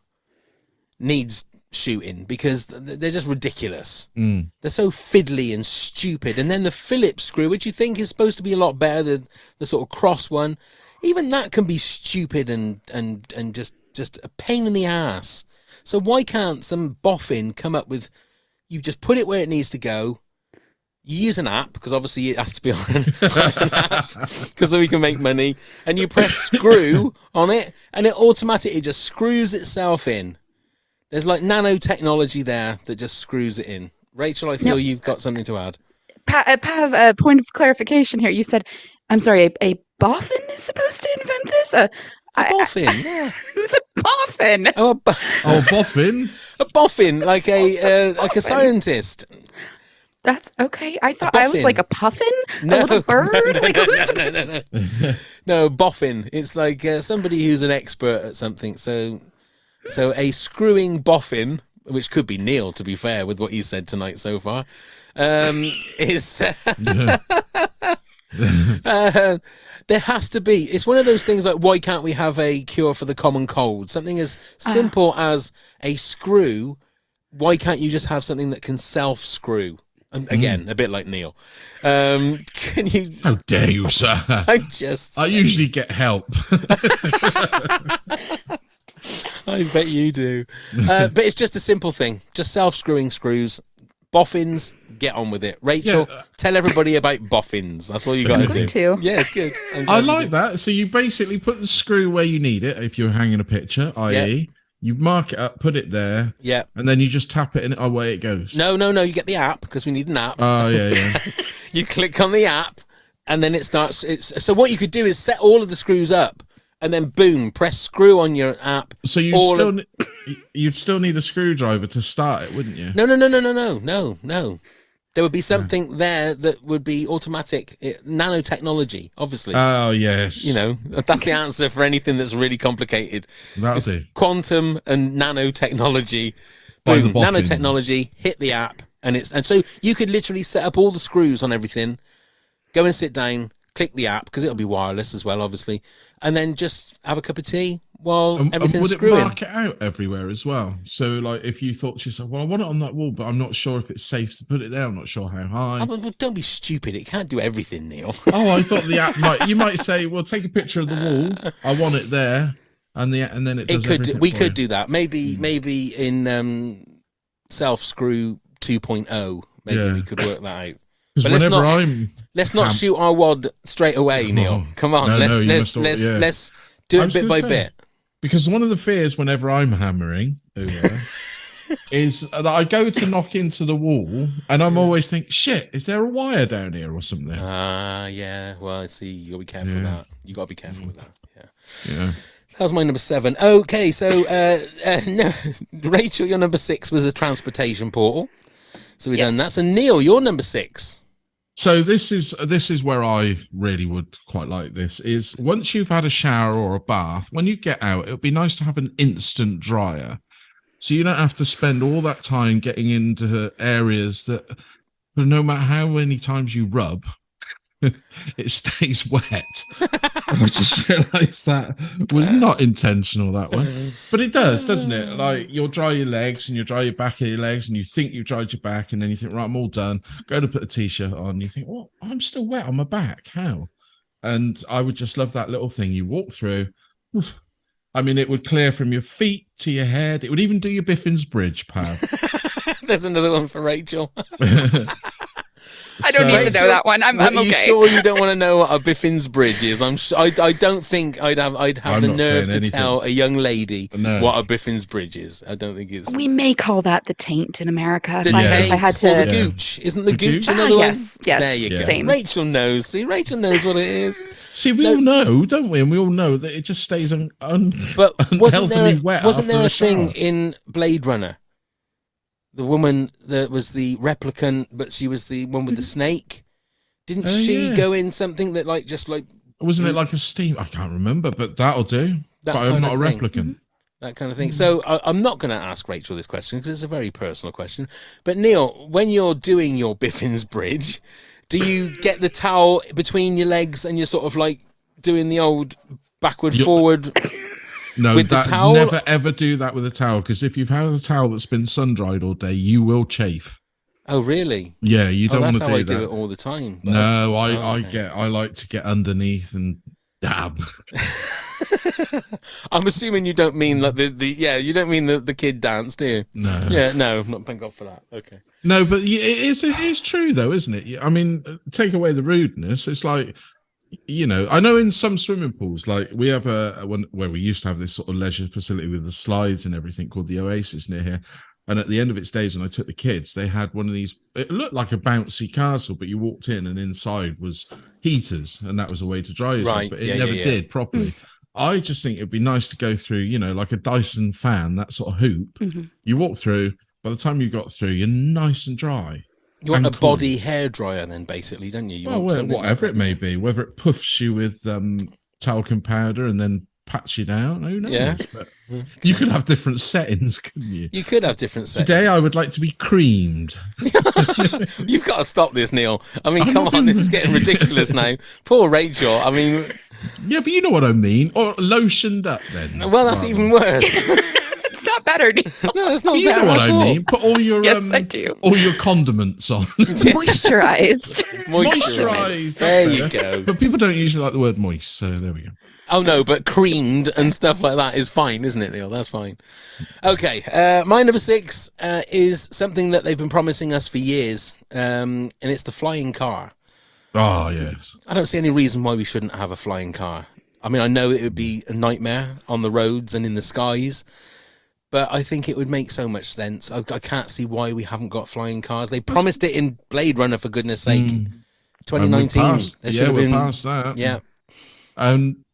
needs shooting because they're just ridiculous. They're so fiddly and stupid. And then the Phillips screw, which you think is supposed to be a lot better than the sort of cross one, even that can be stupid and just a pain in the ass. So why can't some boffin come up with, you just put it where it needs to go, you use an app, because obviously it has to be on an app, because so we can make money, and you press screw on it, and it automatically just screws itself in. There's like nanotechnology there that just screws it in. Rachel, I feel you've got something to add. Pav, a point of clarification here. You said, I'm sorry, a boffin is supposed to invent this? A boffin, yeah. Who's a boffin? Oh, boffin? A boffin, like a scientist. That's okay. I thought I was like a puffin, a little bird. No, boffin. It's like somebody who's an expert at something. So a screwing boffin, which could be Neil, to be fair, with what he said tonight so far, is. There has to be. It's one of those things like, why can't we have a cure for the common cold? Something as simple as a screw. Why can't you just have something that can self-screw? Again, a bit like Neil. Can you? How dare you, sir? I usually get help. I bet you do. But it's just a simple thing. Just self-screwing screws. Boffins, get on with it. Rachel, tell everybody about boffins. That's all you got to do. Yeah, it's good. I like that. So you basically put the screw where you need it if you're hanging a picture, i.e. you mark it up, put it there, and then you just tap it and away it goes. No, you get the app because we need an app. Oh, yeah. You click on the app and then it starts. So what you could do is set all of the screws up and then boom, press screw on your app. So you'd still need a screwdriver to start it, wouldn't you? No. There would be something there that would be automatic nanotechnology, obviously. Oh, yes. That's the answer for anything that's really complicated. That's it. Quantum and nanotechnology. Boom, nanotechnology, hit the app, and so you could literally set up all the screws on everything, go and sit down, click the app, because it'll be wireless as well, obviously, and then just have a cup of tea while everything's screwing. Would it mark it out everywhere as well? So, like, if you thought to yourself, well, I want it on that wall, but I'm not sure if it's safe to put it there. I'm not sure how high. Oh, well, don't be stupid. It can't do everything, Neil. Oh, I thought the app you might say, well, take a picture of the wall. I want it there. And then it does everything. We could do that. Maybe in self-screw 2.0, maybe we could work that out. Because whenever let's not shoot our wad straight away, Neil. Come on, let's do it bit by bit. Because one of the fears whenever I'm hammering is that I go to knock into the wall and I'm always thinking, shit, is there a wire down here or something? Yeah. Well, I see. You got to be careful with that. You got to be careful with that. Yeah. That was my number 7. Okay, so no, Rachel, your number 6 was a transportation portal. So we've done that. So Neil, you're number 6. So this is where I really would quite like this, is once you've had a shower or a bath, when you get out, it would be nice to have an instant dryer. So you don't have to spend all that time getting into areas that, no matter how many times you rub, it stays wet. I just realised that was not intentional, that one. But it does, doesn't it? Like, you'll dry your legs and you dry your back of your legs and you think you've dried your back and then you think, right, I'm all done. Go to put a T-shirt on. You think, well, I'm still wet on my back. How? And I would just love that little thing. You walk through. I mean, it would clear from your feet to your head. It would even do your Biffin's Bridge, pal. There's another one for Rachel. I don't need to know that one. I'm okay. Are you sure you don't want to know what a Biffin's Bridge is? I don't think I'd have the nerve to tell a young lady what a Biffin's Bridge is. I don't think it's. We may call that the taint in America. The taint, I had to. Or the gooch. Isn't the gooch another one? Yes. There you go. Same. Rachel knows. See, Rachel knows what it is. See, we all know, don't we? And we all know that it just stays But wasn't there a thing in Blade Runner? The woman that was the replicant, but she was the one with the snake. Didn't she go in something that wasn't it like a steam? I can't remember, but that'll do. But I'm not a replicant. That kind of thing. So I'm not going to ask Rachel this question because it's a very personal question. But Neil, when you're doing your Biffin's Bridge, do you get the towel between your legs and you're sort of like doing the old forward? No, with the towel? Never ever do that with a towel, because if you've had a towel that's been sun dried all day, you will chafe. Oh, really? Yeah, you don't want to do that. That's how I do it all the time. But... No, I like to get underneath and dab. I'm assuming you don't mean like you don't mean the kid dance, do you? No. Yeah, no, thank God for that. Okay. No, but it is true though, isn't it? I mean, take away the rudeness. It's like, you know, I know in some swimming pools, like we have one where we used to have this sort of leisure facility with the slides and everything called the Oasis near here. And at the end of its days, when I took the kids, they had one of these, it looked like a bouncy castle, but you walked in and inside was heaters, and that was a way to dry yourself, right. But it never did properly. I just think it'd be nice to go through, you know, like a Dyson fan, that sort of hoop. Mm-hmm. You walk through, by the time you got through, you're nice and dry. You want a body hair dryer then, basically, don't you? Whatever it may be, whether it puffs you with talcum powder and then pats you down, who knows? Yeah. But you could have different settings, couldn't you? You could have different settings. Today I would like to be creamed. You've got to stop this, Neil. I mean, come on, this is getting ridiculous now. Poor Rachel. I mean... Yeah, but you know what I mean. Or lotioned up then. Well, that's even worse. It's not better, Neil. No, it's not better. You know what I mean. Put all your yes, I do. All your condiments on. Moisturized. Moisturized. There you go. But people don't usually like the word moist, so there we go. Oh no, but creamed and stuff like that is fine, isn't it, Neil? That's fine. Okay, my number 6 is something that they've been promising us for years, and it's the flying car. Oh, yes. I don't see any reason why we shouldn't have a flying car. I mean, I know it would be a nightmare on the roads and in the skies, but I think it would make so much sense. I can't see why we haven't got flying cars. They promised it in Blade Runner, for goodness sake. 2019. We're past that. Yeah.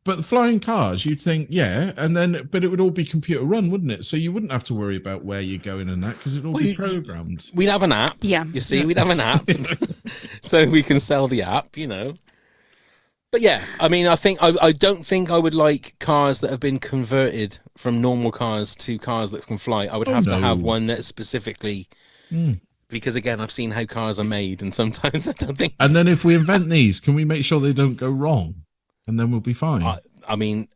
But the flying cars, you'd think, but it would all be computer run, wouldn't it? So you wouldn't have to worry about where you're going and that, because it'd all be programmed. We'd have an app. Yeah. You see, we'd have an app. So we can sell the app, you know. But yeah, I mean, I don't think I would like cars that have been converted from normal cars to cars that can fly. I would have to have one that's specifically... Because again, I've seen how cars are made, and sometimes I don't think... And then if we invent these, can we make sure they don't go wrong? And then we'll be fine. I mean,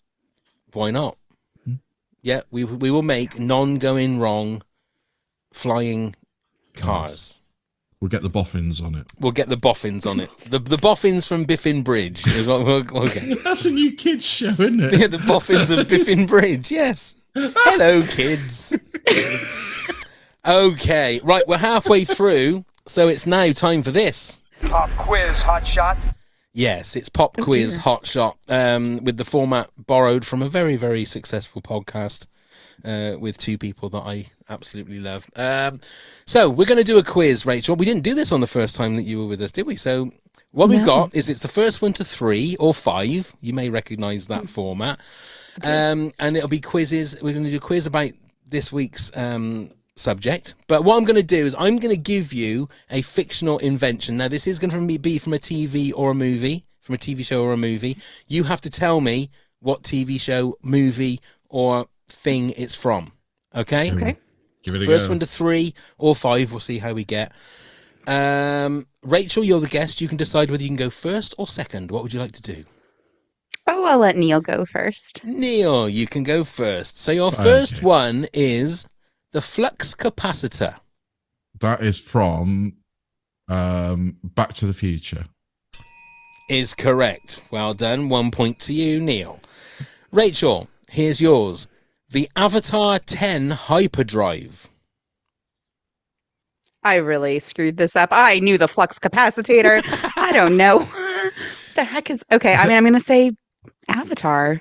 why not? Yeah, we will make non-going wrong flying cars. We'll get the boffins on it. We'll get the boffins on it. The boffins from Biffin Bridge is what we'll get. That's a new kids show, isn't it? Yeah, the boffins of Biffin Bridge. Yes. Hello, kids. Okay, right. We're halfway through, so it's now time for this pop quiz, hot shot. Yes, it's Pop Quiz Hot Shot, with the format borrowed from a very, very successful podcast with two people that I absolutely love. So we're going to do a quiz, Rachel. We didn't do this on the first time that you were with us, did we? So what we've got is it's the first one to 3 or 5. You may recognise that format. And it'll be quizzes. We're going to do a quiz about this week's subject. But what I'm going to do is I'm going to give you a fictional invention. Now, this is going to be from a TV or a movie, from a TV show or a movie. You have to tell me what TV show, movie, or thing it's from. Okay? Okay. Give it a First go. one to 3 or 5. We'll see how we get. Rachel, you're the guest. You can decide whether you can go first or second. What would you like to do? Oh, I'll let Neil go first. Neil, you can go first. So your first one is the flux capacitor. That is from Back to the Future. Is correct. Well done. 1 point to you, Neil. Rachel, here's yours. The Avatar 10 hyperdrive. I really screwed this up. I knew the flux capacitor. I don't know. The heck is okay? I mean, I'm gonna say Avatar.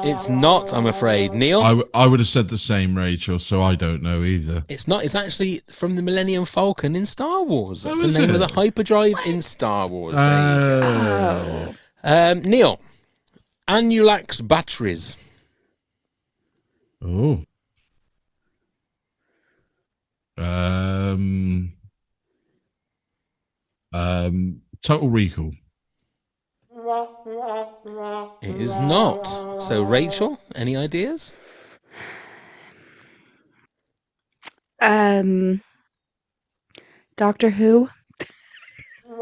It's not, I'm afraid. Neil? I would have said the same, Rachel, so I don't know either. It's not. It's actually from the Millennium Falcon in Star Wars. That's Oh, the is name it? of the hyperdrive in Star Wars. There you go. Oh. Neil, Anulax batteries. Oh. Total Recall. It is not. So, Rachel, any ideas? Doctor Who.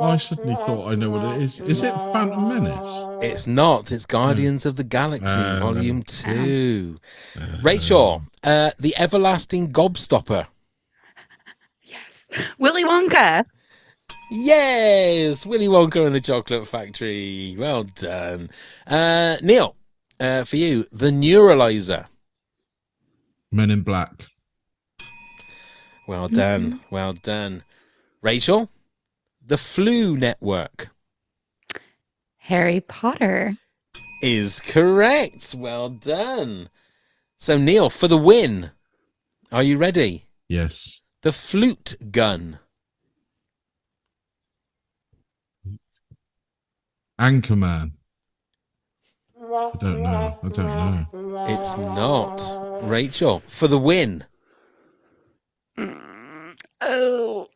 I suddenly thought I know what it is. Is it Phantom Menace? It's not. It's Guardians of the Galaxy, Volume 2. Rachel, the Everlasting Gobstopper. Yes. Willy Wonka. Yes, Willy Wonka and the Chocolate Factory. Well done. Neil, for you, the Neuralizer. Men in Black. Well done. Well done. Rachel, the Flu Network. Harry Potter. Is correct. Well done. So, Neil, for the win, are you ready? Yes. The Flute Gun. Anchorman. I don't know. It's not. Rachel, for the win. Oh,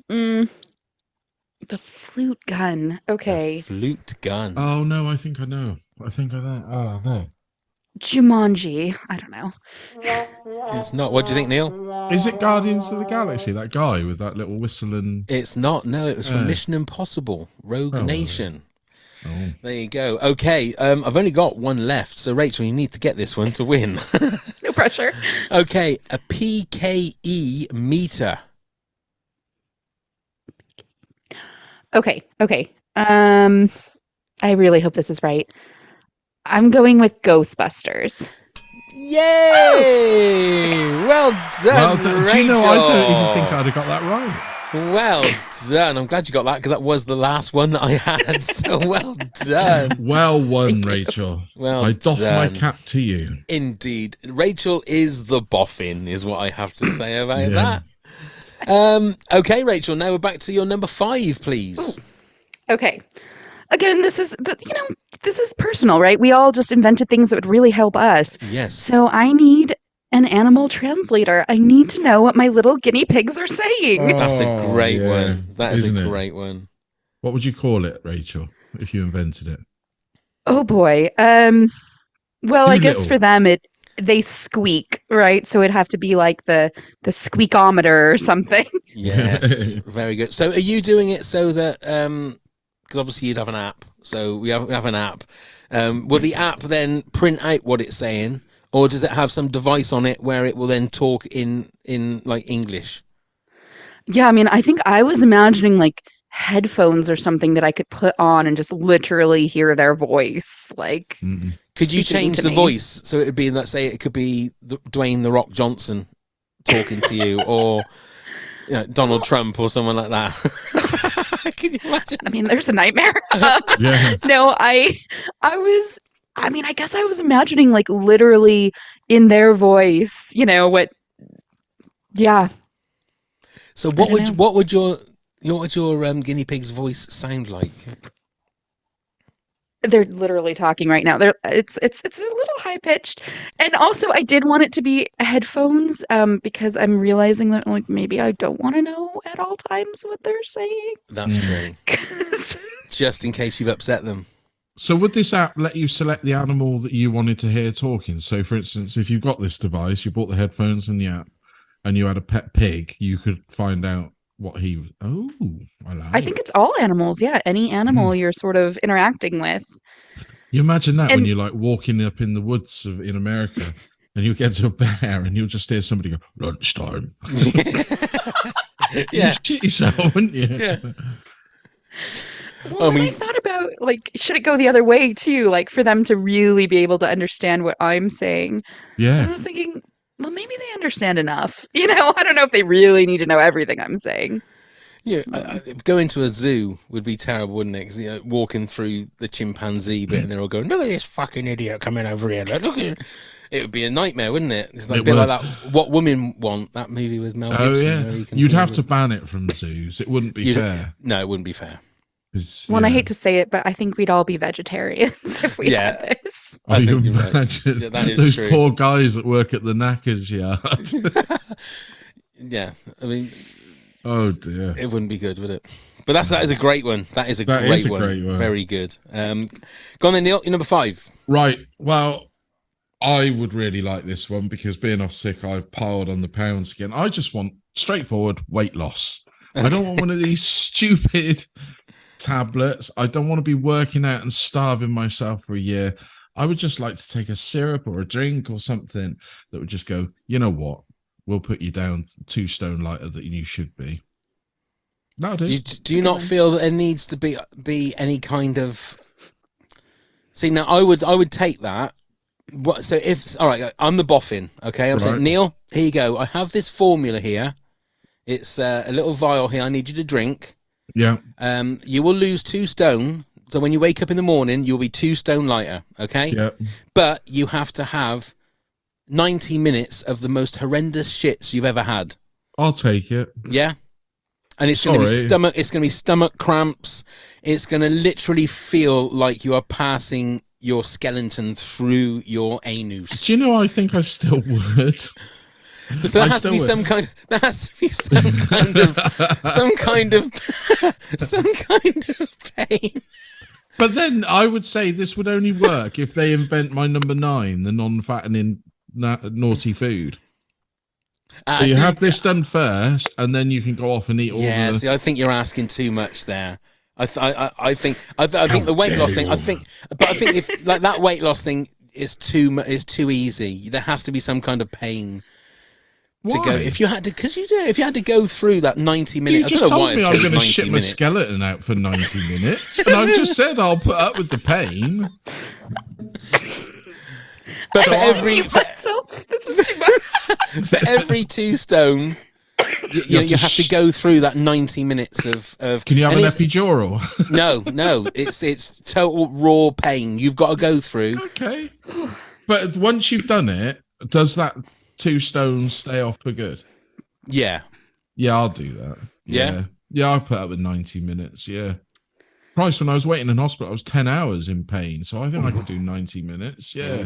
the flute gun. Okay. The Flute Gun. Oh, no, I think I know. Oh, no. Jumanji. I don't know. It's not. What do you think, Neil? Is it Guardians of the Galaxy? That guy with that little whistle and... It's not. No, it was from Mission Impossible, Rogue Nation. Oh. There you go. Okay, I've only got one left, so Rachel, you need to get this one to win. No pressure. Okay, a PKE meter. Okay. I really hope this is right. I'm going with Ghostbusters. Yay! Well done, Rachel. Do you know, I don't even think I'd have got that right. Well done. I'm glad you got that because that was the last one that I had. So well done. Well won, Rachel. Well I doff my done. cap to you. Indeed. Rachel is the boffin, is what I have to say about that. Okay, Rachel, now we're back to your number 5, please. Okay. Again, this is personal, right? We all just invented things that would really help us. Yes. So I need an animal translator. I need to know what my little guinea pigs are saying. That's a great yeah. one. That is Isn't a it? great one. What would you call it, Rachel, if you invented it? Oh boy. Well, I guess Doolittle. for them they squeak, right? So it'd have to be like the squeakometer or something. Yes. Very good. So are you doing it so that because obviously you'd have an app. So we have an app. Will the app then print out what it's saying, or does it have some device on it where it will then talk in like English? Yeah, I mean, I think I was imagining like headphones or something that I could put on and just literally hear their voice. Like, Could you speaking change to the me. voice so it would be, let's say, it could be Dwayne the Rock Johnson talking to you, or Donald Trump or someone like that? Could you imagine? I mean, there's a nightmare. Yeah. No, I guess I was imagining like literally in their voice, what. Yeah. So I don't know. what would your guinea pig's voice sound like? They're literally talking right now. It's a little high pitched, and also I did want it to be headphones, because I'm realizing that like maybe I don't want to know at all times what they're saying. That's true. 'Cause- Just in case you've upset them. So would this app let you select the animal that you wanted to hear talking? So for instance, if you've got this device, you bought the headphones and the app, and you had a pet pig, you could find out what he was. Oh, I like. I think it's all animals. Yeah, any animal you're sort of interacting with. You imagine that when And- you're like walking up in the woods in America and you get to a bear and you'll just hear somebody go, lunchtime. Yeah. You'd shit yourself, wouldn't you? Yeah. Well, and I thought about like, should it go the other way too? Like for them to really be able to understand what I'm saying. And I Yeah. was thinking, well, maybe they understand enough. You know, I don't know if they really need to know everything I'm saying. Yeah, going to a zoo would be terrible, wouldn't it? 'Cause, walking through the chimpanzee bit and they're all going, look at this fucking idiot coming over here. Look at it. It would be a nightmare, wouldn't it? It's like a bit like that What Women Want, that movie with Mel Gibson. Oh, yeah. Where he can You'd do have it. to ban it from zoos. It wouldn't be fair. No, it wouldn't be fair. Well, and I Yeah. hate to say it, but I think we'd all be vegetarians if we had this. Oh, I you think you're right. imagine Yeah, that is those true. poor guys that work at the knackers yard. Yeah, I mean, Oh dear. it wouldn't be good, would it? But that is a great one. That is a That great is a one. great one. Very good. Go on then, Neil. You're number 5. Right. Well, I would really like this one because being off sick, I piled on the pounds again. I just want straightforward weight loss. I don't want one of these stupid tablets. I don't want to be working out and starving myself for a year. I would just like to take a syrup or a drink or something that would just go, you know what? We'll put you down 2 stone lighter than you should be. No, Do you not feel that there needs to be any kind of? See, now I would take that. What? So if all right, I'm the boffin. Okay, I'm saying, Right. Neil, here you go. I have this formula here. It's a little vial here. I need you to drink. Yeah. You will lose 2 stone. So when you wake up in the morning, you'll be 2 stone lighter. Okay. Yeah. But you have to have 90 minutes of the most horrendous shits you've ever had. I'll take it. Yeah. And it's going to be Sorry. it's going to be stomach cramps. It's going to literally feel like you are passing your skeleton through your anus. Do you know, I think I still would. So there I has to be still some would. kind. There has to be some kind of some kind of pain. But then I would say this would only work if they invent my number 9, the non-fattening naughty food. So you have this done first, and then you can go off and eat all Yeah, the... see, I think you're asking too much there. I think the weight loss thing. I think if like that weight loss thing is too easy. There has to be some kind of pain to go. Why? If you had to go through that 90 You minutes. just I don't know told why me I I'm chose going to 90 shit my minutes. skeleton out for 90 minutes, and I've just said I'll put up with the pain. But for every Myself, this is too much. for every 2 stone, you have to go through that 90 minutes of. Can you have and an it's- epidural? No, it's total raw pain. You've got to go through. Okay. But once you've done it, does that 2 stones stay off for good? Yeah. Yeah, I'll do that. Yeah? Yeah, I'll put up with 90 minutes. Yeah. Christ, when I was waiting in hospital, I was 10 hours in pain. So I think I could do 90 minutes. Yeah.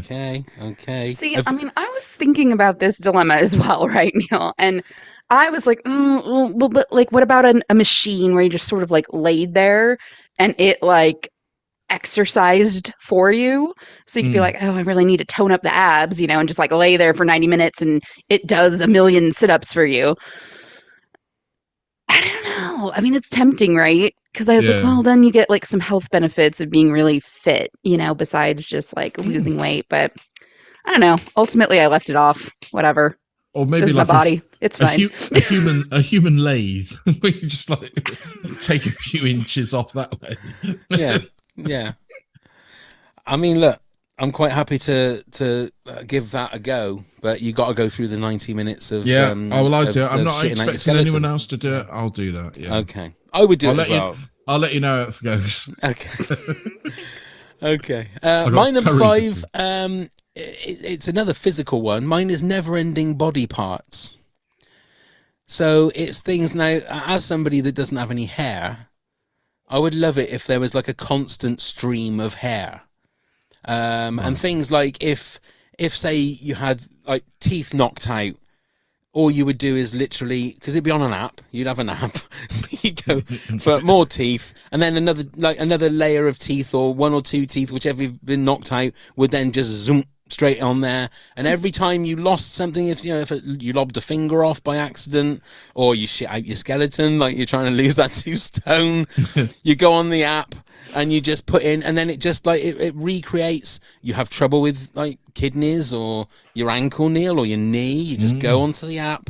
Okay. See, I mean, I was thinking about this dilemma as well, right, Neil? And I was like, well, but like, what about a machine where you just sort of like laid there and it like exercised for you? So you could be like, oh, I really need to tone up the abs, you know, and just like lay there for 90 minutes and it does a million sit-ups for you. I don't know. I mean, it's tempting, right? Because I was like, Yeah. well, then you get like some health benefits of being really fit, you know, besides just like losing weight. But I don't know. Ultimately, I left it off. Whatever. Or This maybe is like my body. It's fine. a human lathe. We just like take a few inches off that way. Yeah. I mean, look, I'm quite happy to give that a go, but you got to go through the 90 minutes of. Yeah, I will. I do it. of I'm not shitting out your expecting skeleton. anyone else to do it. I'll do that. Yeah. Okay, I would do I'll it as let you- well. I'll let you know how it goes. Okay. Okay. got My number curry. 5. It's another physical one. Mine is never-ending body parts. So it's things now. As somebody that doesn't have any hair, I would love it if there was like a constant stream of hair. And things like if say you had like teeth knocked out, all you would do is literally, because it'd be on an app, you'd have an app, so you go for more teeth, and then another layer of teeth, or one or two teeth, whichever have been knocked out, would then just zoom straight on there. And every time you lost something, if you lobbed a finger off by accident, or you shit out your skeleton, like you're trying to lose that 2 stone, you go on the app and you just put in, and then it just like it recreates. You have trouble with like kidneys or your ankle, Neil, or your knee, you just go onto the app,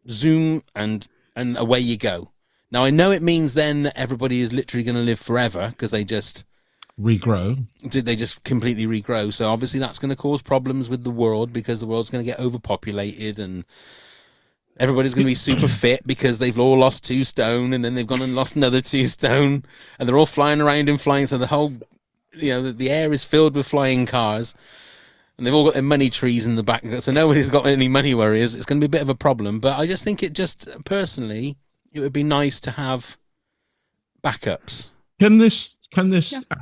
zoom, and away you go. Now I know it means then that everybody is literally going to live forever, because they just regrow. They just completely regrow. So obviously that's going to cause problems with the world, because the world's going to get overpopulated, and everybody's going to be super fit because they've all lost 2 stone, and then they've gone and lost another 2 stone, and they're all flying around and flying. So the whole, the air is filled with flying cars, and they've all got their money trees in the back. So nobody's got any money worries. It's going to be a bit of a problem. But I just think personally, it would be nice to have backups. Can this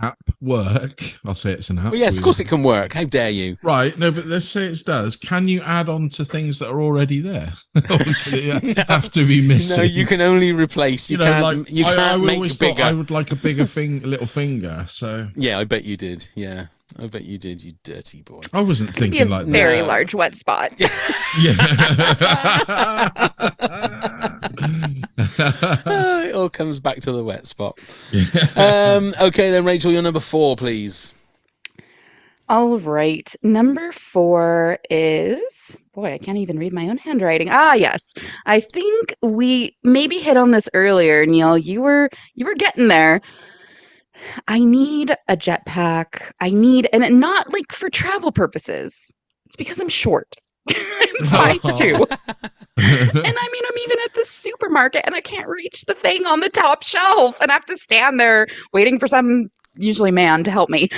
app work? I'll say it's an app. Well, yes, of course it can work. How dare you? Right. No, but let's say it does. Can you add on to things that are already there? Or can it have to be missing? No, you can only replace. You can't I make always bigger. thought I would like a bigger little finger. So yeah, I bet you did. Yeah, I bet you did. You dirty boy. I wasn't thinking like that. Very large wet spot. Yeah. It all comes back to the wet spot. Okay, then, Rachel, you're number 4, please. All right. Number 4 is, boy, I can't even read my own handwriting. Ah, yes. I think we maybe hit on this earlier, Neil. You were getting there. I need a jetpack. And not like for travel purposes. It's because I'm short. I'm 5'2". And I mean, I'm even at the supermarket and I can't reach the thing on the top shelf, and I have to stand there waiting for some, usually man, to help me.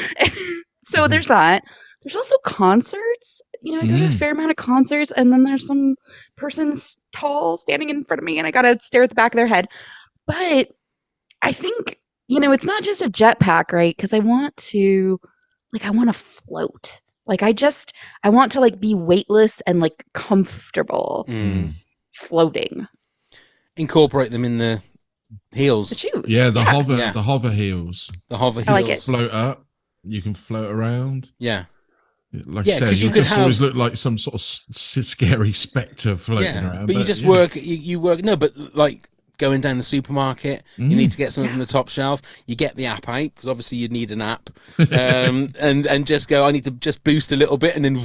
So there's that. There's also concerts. I go to a fair amount of concerts, and then there's some person's tall standing in front of me, and I got to stare at the back of their head. But I think, it's not just a jetpack, right? Because I want to float. Like I want to like be weightless and like comfortable floating. Incorporate them in the heels. The shoes. Yeah, the hover heels. The hover heels. I like it. Float up. You can float around. Yeah. Like I said, you just always look like some sort of scary spectre floating around. But you just work. You work. No, but like going down the supermarket, you need to get something from the top shelf. You get the app out, because obviously you'd need an app, and just go, I need to just boost a little bit, and then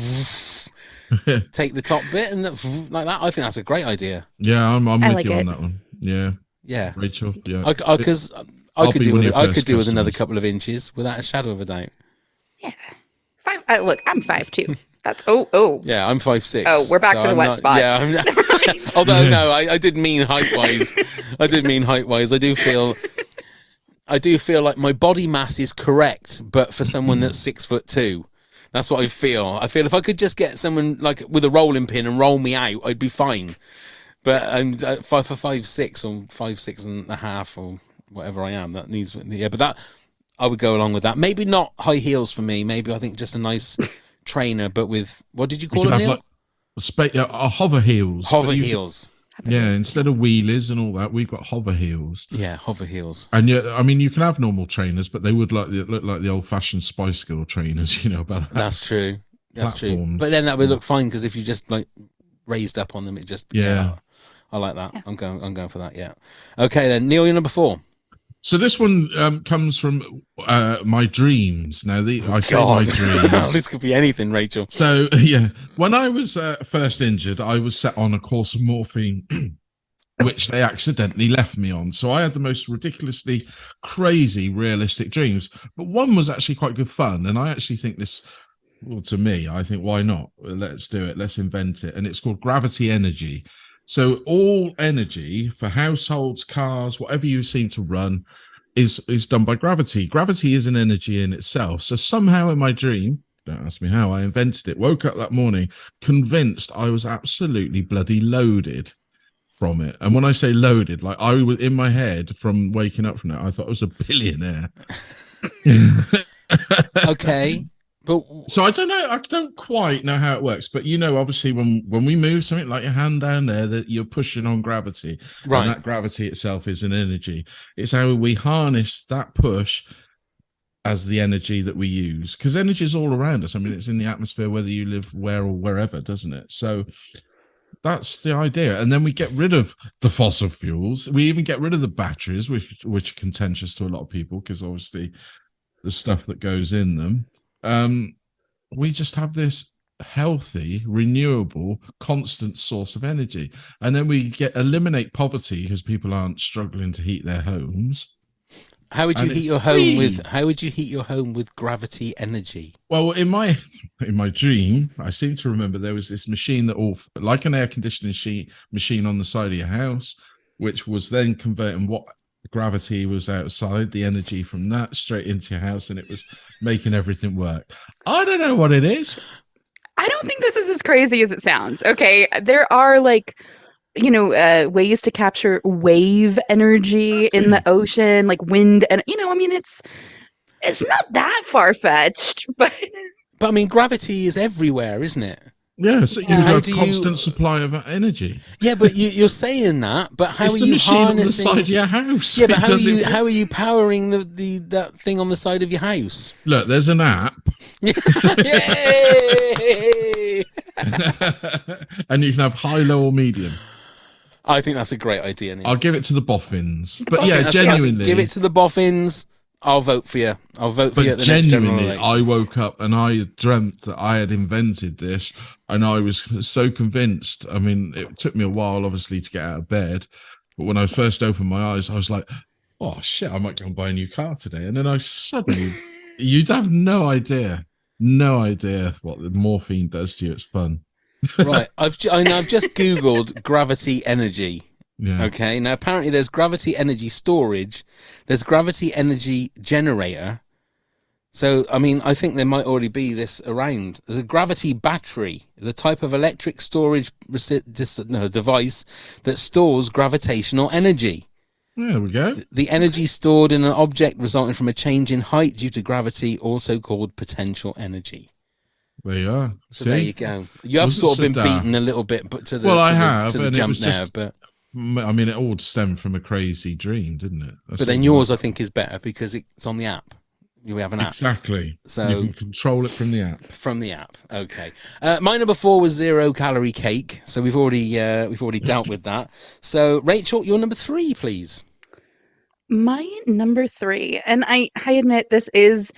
take the top bit, and like that. I think that's a great idea. Yeah, I'm with you on that one. Yeah, Rachel. Yeah, because I could do with another couple of inches without a shadow of a doubt. Yeah, look, I'm 5'2". That's Yeah, I'm 5'6". Oh, we're back to the wet spot. Yeah, although no, I did mean height wise. I do feel like my body mass is correct, but for someone that's 6'2", that's what I feel. I feel if I could just get someone like with a rolling pin and roll me out, I'd be fine. But I'm 5'6" or 5'6.5" or whatever I am. That needs, but that I would go along with that. Maybe not high heels for me. Maybe I think just a nice trainer, but with, what did you call it, Neil? Hover heels. Hover heels. Yeah, instead of wheelies and all that, we've got hover heels. Yeah, hover heels. And yeah, I mean, you can have normal trainers, but they would look like the old-fashioned Spice Girl trainers, about that. That's true. That's Platforms. true. But then that would look fine, because if you just like raised up on them, it just I like that. Yeah. I'm going for that. Yeah. Okay, then Neil, you're number 4. So this one comes from my dreams. Now, I say my dreams. This could be anything, Rachel. So, yeah, when I was first injured, I was set on a course of morphine, which they accidentally left me on. So I had the most ridiculously crazy, realistic dreams. But one was actually quite good fun. And I actually think this, well, to me, I think, why not? Let's do it. Let's invent it. And it's called gravity energy. So all energy for households, cars, whatever you seem to run is done by gravity. Gravity is an energy in itself. So somehow in my dream, don't ask me how, I invented it. Woke up that morning convinced I was absolutely bloody loaded, from it. And when I say loaded, like I was in my head from waking up from it, I thought I was a billionaire. Okay. But so I don't know. I don't quite know how it works, but obviously when we move something like your hand down there, that you're pushing on gravity, right. And that gravity itself is an energy. It's how we harness that push as the energy that we use, because energy is all around us. I mean, it's in the atmosphere, whether you live where or wherever, doesn't it? So that's the idea. And then we get rid of the fossil fuels. We even get rid of the batteries, which are contentious to a lot of people, because obviously the stuff that goes in them. We just have this healthy, renewable, constant source of energy. And then we eliminate poverty because people aren't struggling to heat their homes. How would you heat your home with? How would you heat your home with gravity energy? Well, in my dream, I seem to remember there was this machine that like an air conditioning machine on the side of your house, which was then converting what gravity was outside, the energy from that straight into your house, and it was making everything work. I don't know what it is. I don't think this is as crazy as it sounds. Okay, there are ways to capture wave energy in the ocean, like wind, and it's not that far-fetched, but I mean, gravity is everywhere, isn't it? Yeah, so you have a constant supply of energy. Yeah, but you're saying that, but how it's are the you machine harnessing on the side of your house? Yeah, but how are you powering that thing on the side of your house? Look, there's an app. Yay! And you can have high, low, or medium. I think that's a great idea. Neil. I'll give it to the boffins. But yeah, genuinely. Give it to the boffins. I'll vote for you. I'll vote for you at the next general election. I woke up and I dreamt that I had invented this, and I was so convinced. I mean, it took me a while, obviously, to get out of bed. But when I first opened my eyes, I was like, oh, shit, I might go and buy a new car today. And then I suddenly, you'd have no idea what the morphine does to you. It's fun. Right. I've just Googled gravity energy. Yeah. Okay. Now, apparently there's gravity energy storage. There's gravity energy generator. So, I mean, I think there might already be this around. There's a gravity battery. It's a type of electric storage device that stores gravitational energy. There we go. The energy stored in an object resulting from a change in height due to gravity, also called potential energy. There you are. So there you go. You have sort of been beaten a little bit, but to the jump there. But I mean, it all stemmed from a crazy dream, didn't it? But then yours, I think, is better because it's on the app. We have an app. Exactly. So you can control it from the app. From the app. Okay. My number 4 was 0-calorie cake. So we've already dealt with that. So Rachel, your number 3, please. My number 3, and I admit this is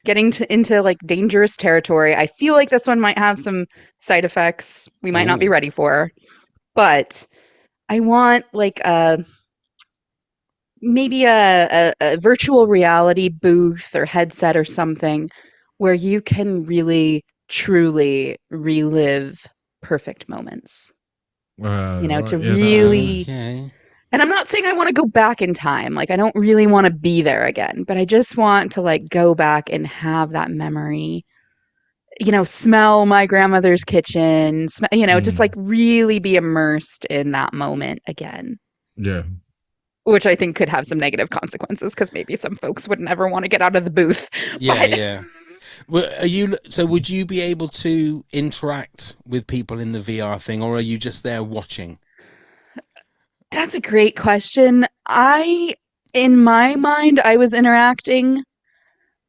getting into like dangerous territory. I feel like this one might have some side effects we might not be ready for, but I want like maybe a virtual reality booth or headset or something where you can really truly relive perfect moments. To really. Okay. And I'm not saying I want to go back in time. Like, I don't really want to be there again, but I just want to like go back and have that memory, smell my grandmother's kitchen, just like really be immersed in that moment again. Yeah. Which I think could have some negative consequences because maybe some folks would never want to get out of the booth. Yeah, yeah. Well, would you be able to interact with people in the VR thing, or are you just there watching? That's a great question. In my mind, I was interacting,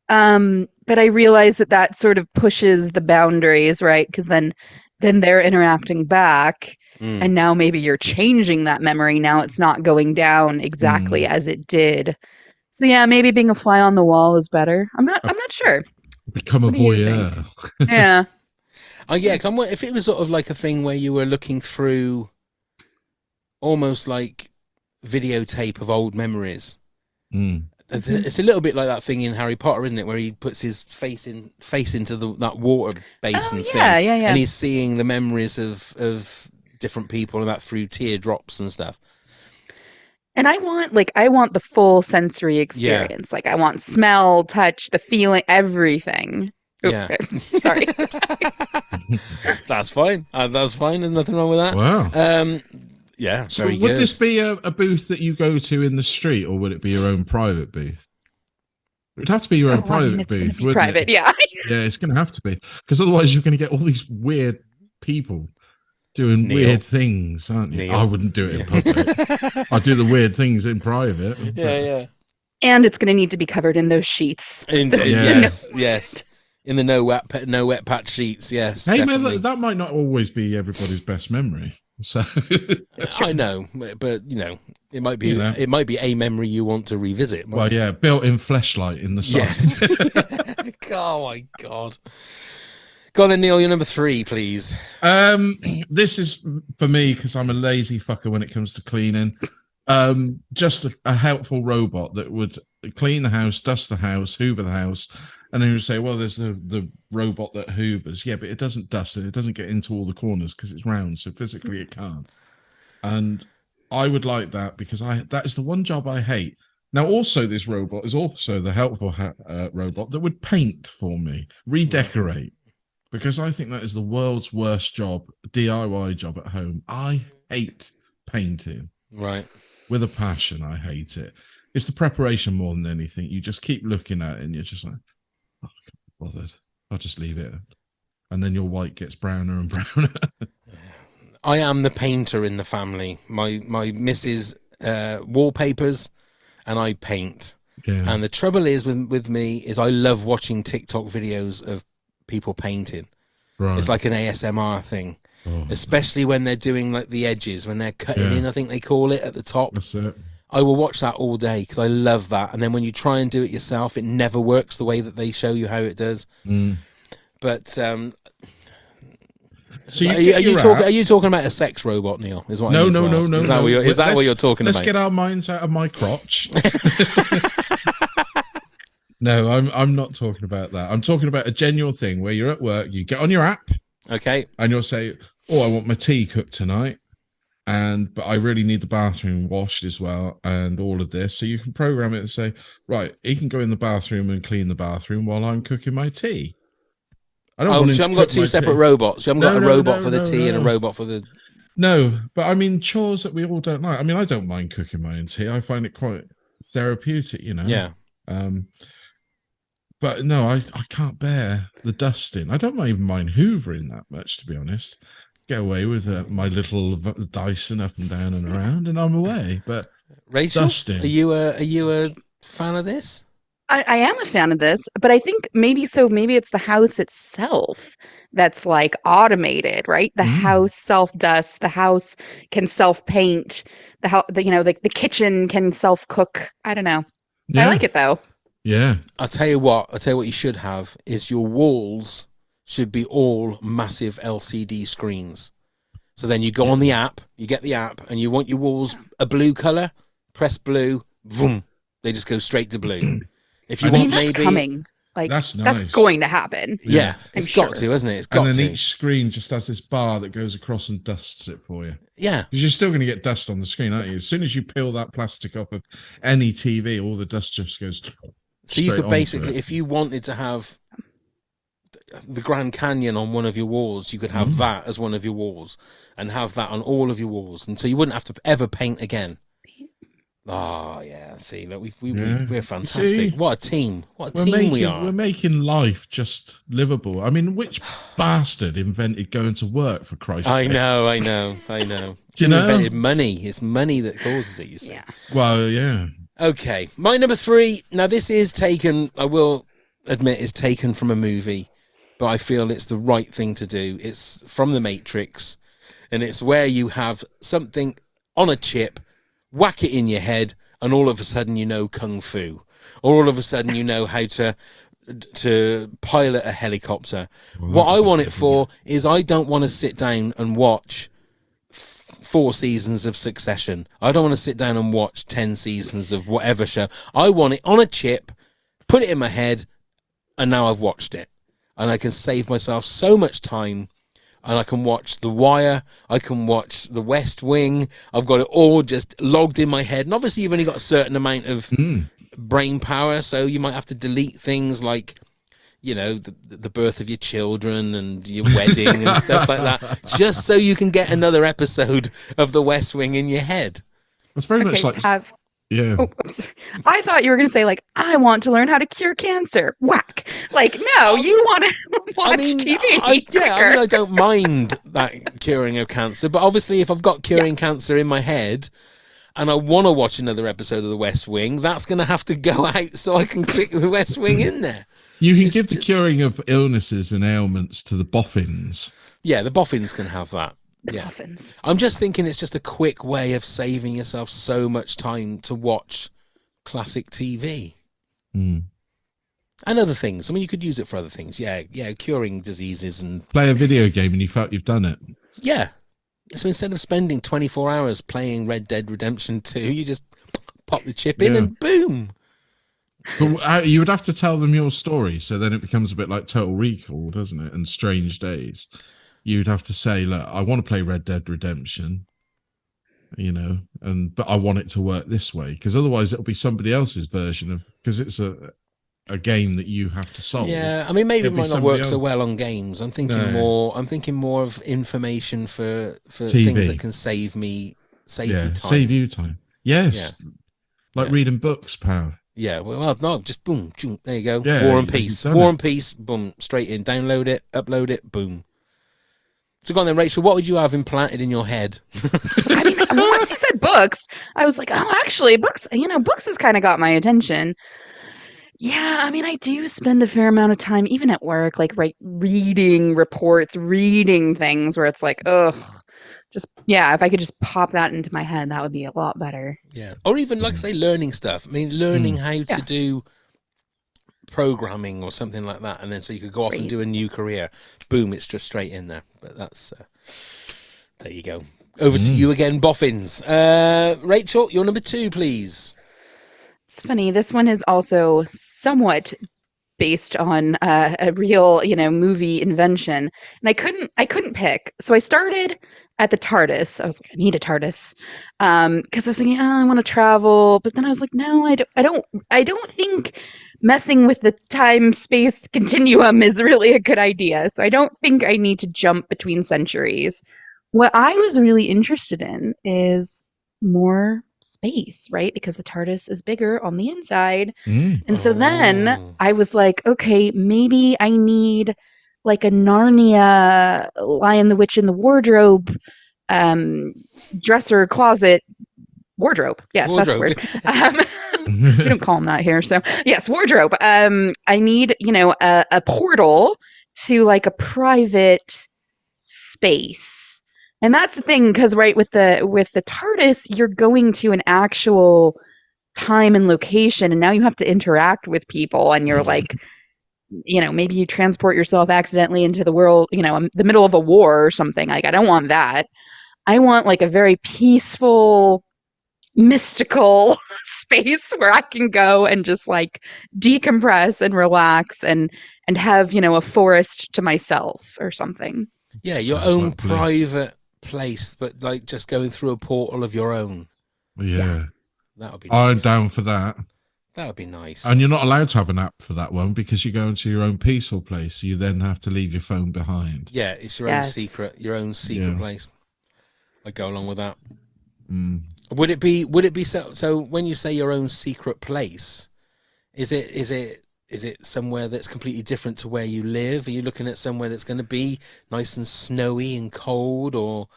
but I realized that sort of pushes the boundaries, right? Because then they're interacting back, and now maybe you're changing that memory. Now it's not going down exactly as it did. So yeah, maybe being a fly on the wall is better. I'm not sure. Become a voyeur. Yeah. Oh yeah, because if it was sort of like a thing where you were looking through almost like videotape of old memories. It's a little bit like that thing in Harry Potter, isn't it, where he puts his face into that water basin thing, and he's seeing the memories of different people and that through teardrops and stuff. And I want the full sensory experience. Yeah. Like I want smell, touch, the feeling, everything. Yeah. Sorry. That's fine. That's fine. There's nothing wrong with that. Wow. Yeah, So very would good. this be a booth that you go to in the street, or would it be your own private booth? It would have to be your own Oh, I mean, private it's going to booth, be wouldn't private. it? Yeah. Yeah, it's going to have to be, because otherwise you're going to get all these weird people doing Neil. weird things, aren't you? Neil. I wouldn't do it in public. I'd do the weird things in private. Yeah. And it's going to need to be covered in those sheets. Yes. In the no wet patch sheets. Yes. Hey definitely. man, that might not always be everybody's best memory. So I know, but it might be it might be a memory you want to revisit. Well, yeah, built-in fleshlight in the side. Yes. Oh my god. Go on then, Neil. You're number 3, please. This is for me because I'm a lazy fucker when it comes to cleaning. Just a helpful robot that would clean the house, dust the house, hoover the house, and then you say, well, there's the robot that hoovers. Yeah, but it doesn't dust it. It doesn't get into all the corners because it's round, so physically it can't. And I would like that because that is the one job I hate. Now, also, this robot is also the helpful robot that would paint for me, redecorate, because I think that is the world's worst job, DIY job at home. I hate painting. Right. With a passion, I hate it. It's the preparation more than anything. You just keep looking at it and you're just like, oh, I can't be bothered. I'll just leave it. And then your white gets browner and browner. I am the painter in the family. My missus wallpapers and I paint. Yeah. And the trouble is with me is I love watching TikTok videos of people painting. Right. It's like an ASMR thing. Oh. Especially when they're doing like the edges, when they're cutting in, I think they call it, at the top. That's it. I will watch that all day because I love that. And then when you try and do it yourself, it never works the way that they show you how it does. But so are you talking about a sex robot, Neil? Is what no. Is that what you're talking about? Let's get our minds out of my crotch. No, I'm not talking about that. I'm talking about a genuine thing where you're at work, you get on your app, okay, and you'll say, "Oh, I want my tea cooked tonight, but I really need the bathroom washed as well, and all of this." So you can program it and say, "Right, he can go in the bathroom and clean the bathroom while I'm cooking my tea." I don't want him so you to haven't got cook my two separate tea. robots. You haven't got a robot for the tea and a no. robot for the. No, but I mean chores that we all don't like. I mean, I don't mind cooking my own tea. I find it quite therapeutic, Yeah. But no, I can't bear the dusting. I don't even mind hoovering that much, to be honest. Get away with my little Dyson up and down and around, and I'm away. But Rachel, dusting. are you a fan of this? I am a fan of this, but I think maybe it's the house itself that's like automated, right? The house self-dusts, the house can self-paint, the kitchen can self-cook. I don't know. Yeah. I like it though. Yeah. I'll tell you what you should have is your walls should be all massive LCD screens. So then you go on the app, you get the app, and you want your walls a blue color, press blue, boom, they just go straight to blue. If you want, that's maybe coming. Like that's nice. That's going to happen. Yeah, it's got to, isn't it? It's got and then to. each screen just has this bar that goes across and dusts it for you. Yeah, because you're still going to get dust on the screen, aren't you? As soon as you peel that plastic off of any TV, all the dust just goes. So you could basically, if you wanted to have the Grand Canyon on one of your walls, you could have that as one of your walls, and have that on all of your walls, and so you wouldn't have to ever paint again. Oh yeah, see, look, we're fantastic. See? What a team! What a team we are. We're making life just livable. I mean, which bastard invented going to work, for Christ's sake? I know. Do you know? Invented money. It's money that causes it. You see. Yeah. Well, yeah. Okay, my number 3. Now this is taken. I will admit, it's taken from a movie, but I feel it's the right thing to do. It's from The Matrix, and it's where you have something on a chip, whack it in your head, and all of a sudden you know kung fu, or all of a sudden you know how to pilot a helicopter. What I want it for is I don't want to sit down and watch 4 seasons of Succession. I don't want to sit down and watch 10 seasons of whatever show. I want it on a chip, put it in my head, and now I've watched it. And I can save myself so much time. And I can watch The Wire. I can watch The West Wing. I've got it all just logged in my head. And obviously, you've only got a certain amount of brain power, so you might have to delete things like, the birth of your children and your wedding and stuff like that, just so you can get another episode of The West Wing in your head. It's very much like yeah. Oh, I'm sorry. I thought you were going to say, like, I want to learn how to cure cancer. Whack. Like, no, you want to watch TV. I don't mind that curing of cancer, but obviously if I've got curing cancer in my head and I want to watch another episode of The West Wing, that's going to have to go out so I can click The West Wing in there. You can give the curing of illnesses and ailments to the boffins. Yeah, the boffins can have that. Boffins. I'm just thinking it's just a quick way of saving yourself so much time to watch classic TV. And other things. I mean, you could use it for other things. Yeah, curing diseases and... Play a video game and you felt you've done it. Yeah. So instead of spending 24 hours playing Red Dead Redemption 2, you just pop the chip in and boom. But you would have to tell them your story, so then it becomes a bit like Total Recall, doesn't it? And Strange Days. You'd have to say, look, I want to play Red Dead Redemption, but I want it to work this way, because otherwise it'll be somebody else's version of, because it's a game that you have to solve. Yeah, I mean, maybe it might not work so well on games. I'm thinking more of information for TV. Things that can save me time. Save you time. Yes, reading books, pal. Yeah, well, no, just boom, there you go. Yeah, War and Peace, boom, straight in, download it, upload it, boom. So go on then, Rachel, what would you have implanted in your head? I mean, once you said books, I was like, oh, actually, books has kind of got my attention. Yeah, I mean, I do spend a fair amount of time, even at work, like reading reports, reading things where it's like, ugh, if I could just pop that into my head, that would be a lot better. Yeah, or even, like I say, learning stuff. I mean, learning how to do programming or something like that, and then so you could go off and do a new career. Boom, it's just straight in there. But that's there you go. Over to you again, boffins. Rachel, you're number 2, please. It's funny, this one is also somewhat based on a real movie invention, and I couldn't pick, so I started at the TARDIS. I was like, I need a TARDIS, because I was thinking, I want to travel, but then I was like, no, I don't think messing with the time-space continuum is really a good idea. So I don't think I need to jump between centuries. What I was really interested in is more space, right? Because the TARDIS is bigger on the inside. And so then I was like, okay, maybe I need like a Narnia Lion, the Witch, and the Wardrobe dresser, closet, wardrobe. Yes, wardrobe. That's the word. We don't call them that here. So yes, wardrobe. I need, a portal to like a private space. And that's the thing, because with the TARDIS, you're going to an actual time and location, and now you have to interact with people, and you're like, maybe you transport yourself accidentally into the world, the middle of a war or something. Like, I don't want that. I want like a very peaceful, mystical space where I can go and just like decompress and relax and have, a forest to myself or something. Yeah, your own private place, but like just going through a portal of your own. Yeah. That would be nice. I'm down for that. That would be nice. And you're not allowed to have an app for that one because you go into your own peaceful place. So you then have to leave your phone behind. Yeah, it's your own secret place. I go along with that. Would it be so when you say your own secret place, is it somewhere that's completely different to where you live? Are you looking at somewhere that's going to be nice and snowy and cold, or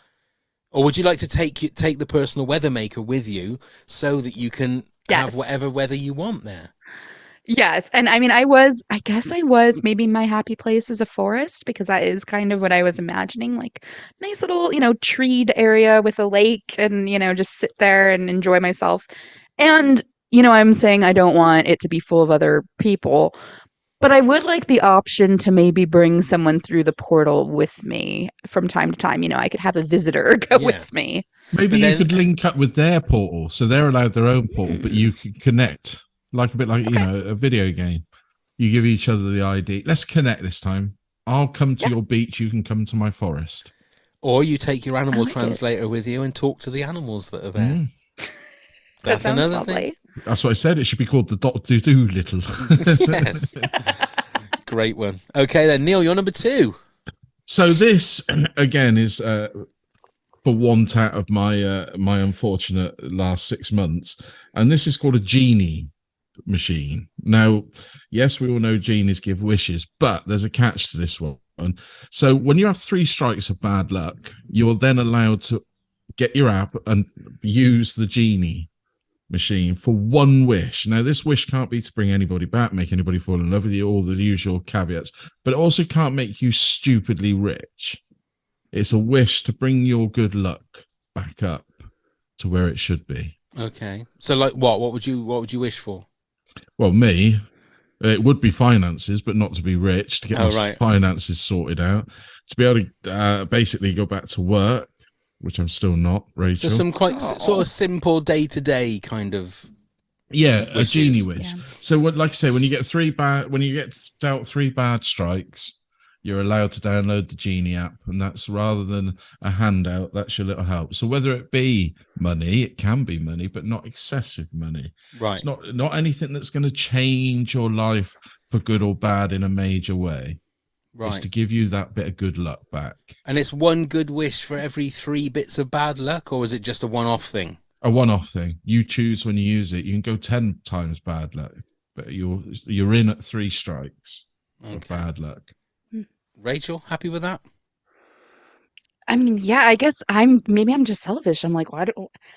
would you like to take the personal weather maker with you so that you can have whatever weather you want there? Yes. And I mean, I guess maybe my happy place is a forest, because that is kind of what I was imagining, like nice little, treed area with a lake and, just sit there and enjoy myself. And, I'm saying I don't want it to be full of other people, but I would like the option to maybe bring someone through the portal with me from time to time. I could have a visitor go with me. Maybe you could link up with their portal. So they're allowed their own portal, but you could connect. Like a bit like, a video game. You give each other the ID. Let's connect this time. I'll come to your beach. You can come to my forest. Or you take your animal translator with you and talk to the animals that are there. That's another thing. That's what I said. It should be called the Doctor Dolittle. Yes. Great one. Okay, then, Neil, you're number 2. So this again is for want out of my my unfortunate last 6 months, and this is called a genie machine. Now, yes, we all know genies give wishes, but there's a catch to this one. So when you have 3 strikes of bad luck, you're then allowed to get your app and use the genie machine for 1 wish. Now, this wish can't be to bring anybody back, make anybody fall in love with you, all the usual caveats, but it also can't make you stupidly rich. It's a wish to bring your good luck back up to where it should be. Okay. So, like, what would you wish for? Well, me, it would be finances, but not to be rich, to get my right. finances sorted out, to be able to basically go back to work, which I'm still not, Rachel. So some quite sort of simple day-to-day kind of wishes. A genie wish. Yeah. So, like I say, when you get dealt 3 bad strikes, you're allowed to download the Genie app, and that's rather than a handout, that's your little help. So whether it be money, it can be money, but not excessive money. Right. It's not anything that's going to change your life for good or bad in a major way. Right. It's to give you that bit of good luck back. And it's 1 good wish for every 3 bits of bad luck, or is it just a one-off thing? A one-off thing. You choose when you use it. You can go 10 times bad luck, but you're in at 3 strikes of bad luck. Rachel, happy with that? I mean, yeah, I guess I'm just selfish. I'm like, why do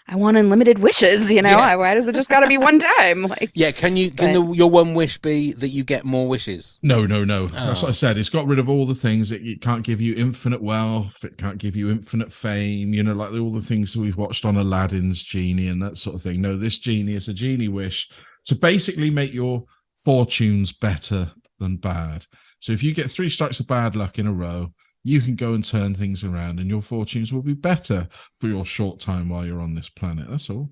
I want unlimited wishes? You know, Yeah. why does it just got to be one time? Like, Yeah, can your 1 wish be that you get more wishes? No. That's what I said. It's got rid of all the things. It can't give you infinite wealth. It can't give you infinite fame. You know, like all the things that we've watched on Aladdin's genie and that sort of thing. No, this genie is a genie wish to basically make your fortunes better than bad. So if you get 3 strikes of bad luck in a row, you can go and turn things around and your fortunes will be better for your short time while you're on this planet. That's all.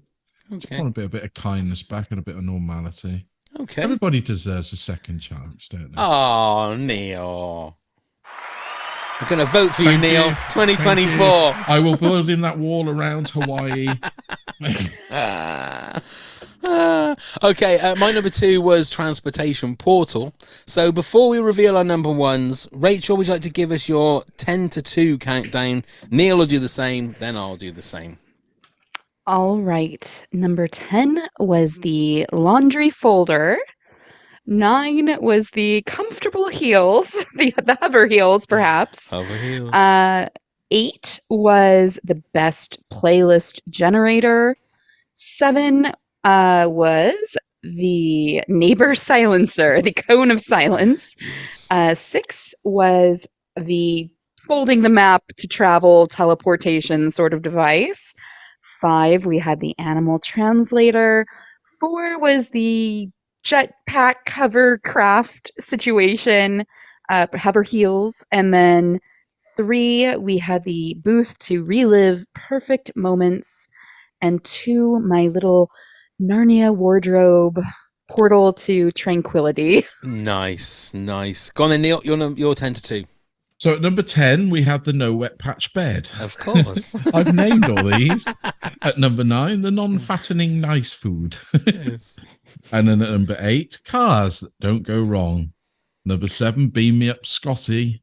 Okay. Just want a bit of kindness back and a bit of normality. Okay. Everybody deserves a second chance, don't they? Oh, Neil. I'm going to vote for you, Thank Neil. you. 2024. Thank you. I will build in that wall around Hawaii. Okay, my number 2 was Transportation Portal. So before we reveal our number 1s, Rachel, would you like to give us your 10 to 2 countdown? Neil will do the same, then I'll do the same. all right. Number 10 was the laundry folder. 9 was the comfortable heels, the hover heels, perhaps. Over heels. 8 was the best playlist generator. 7 was the neighbor silencer, the cone of silence. 6 was the folding the map to travel teleportation sort of device. 5, we had the animal translator. 4 was the jetpack hovercraft situation, hover heels. And then 3, we had the booth to relive perfect moments. And 2, my little Narnia wardrobe portal to tranquility. Nice. Go on then, Neil. You're 10 to 2. So at number 10, we have the no wet patch bed. Of course. I've named all these. At number 9, the non-fattening nice food. Yes. And then at number 8, cars that don't go wrong. Number 7, beam me up Scotty.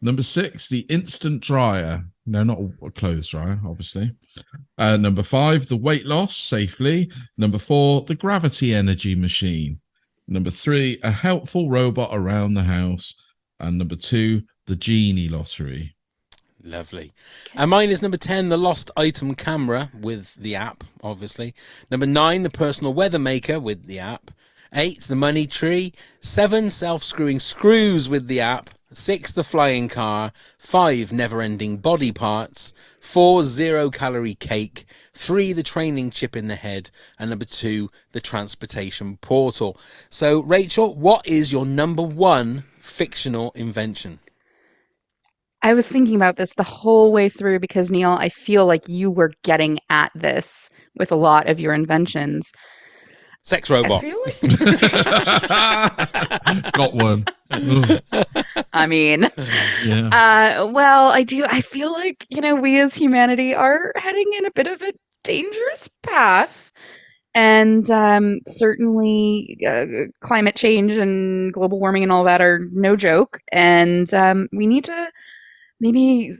Number 6, the instant dryer. No, not a clothes dryer, obviously. Number 5, the weight loss safely. Number 4, the gravity energy machine. Number 3, a helpful robot around the house. And number 2, the genie lottery. Lovely. And mine is number 10, the lost item camera with the app, obviously. Number 9, the personal weather maker with the app. 8, the money tree. 7, self-screwing screws with the app. 6, the flying car. 5, never-ending body parts. 4, zero-calorie cake. 3, the training chip in the head. And number 2, the transportation portal. So, Rachel, what is your number 1 fictional invention? I was thinking about this the whole way through because, Neil, I feel like you were getting at this with a lot of your inventions. Sex robot. I feel like Got one. I mean, Yeah. well, I feel like, we as humanity are heading in a bit of a dangerous path. And certainly climate change and global warming and all that are no joke. And we need to maybe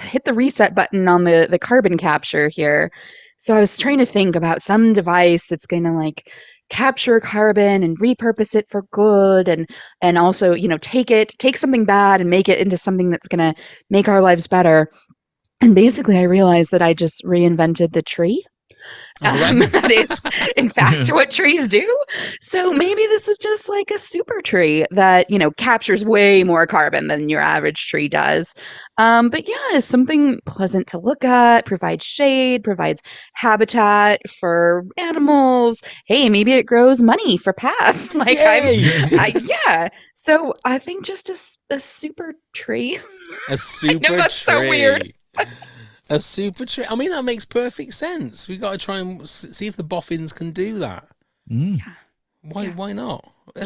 hit the reset button on the carbon capture here. So I was trying to think about some device that's going to like capture carbon and repurpose it for good, and also, you know, take something bad and make it into something that's going to make our lives better. And basically I realized that I just reinvented the tree. That is, in fact, what trees do. So maybe this is just like a super tree that, you know, captures way more carbon than your average tree does. But yeah, something pleasant to look at, provides shade, provides habitat for animals. Hey, maybe it grows money for Path. Like yeah. So I think just a super tree. A super I know that's tree. so weird. A super tree. I mean, that makes perfect sense. We got to try and see if the boffins can do that. Why not? That I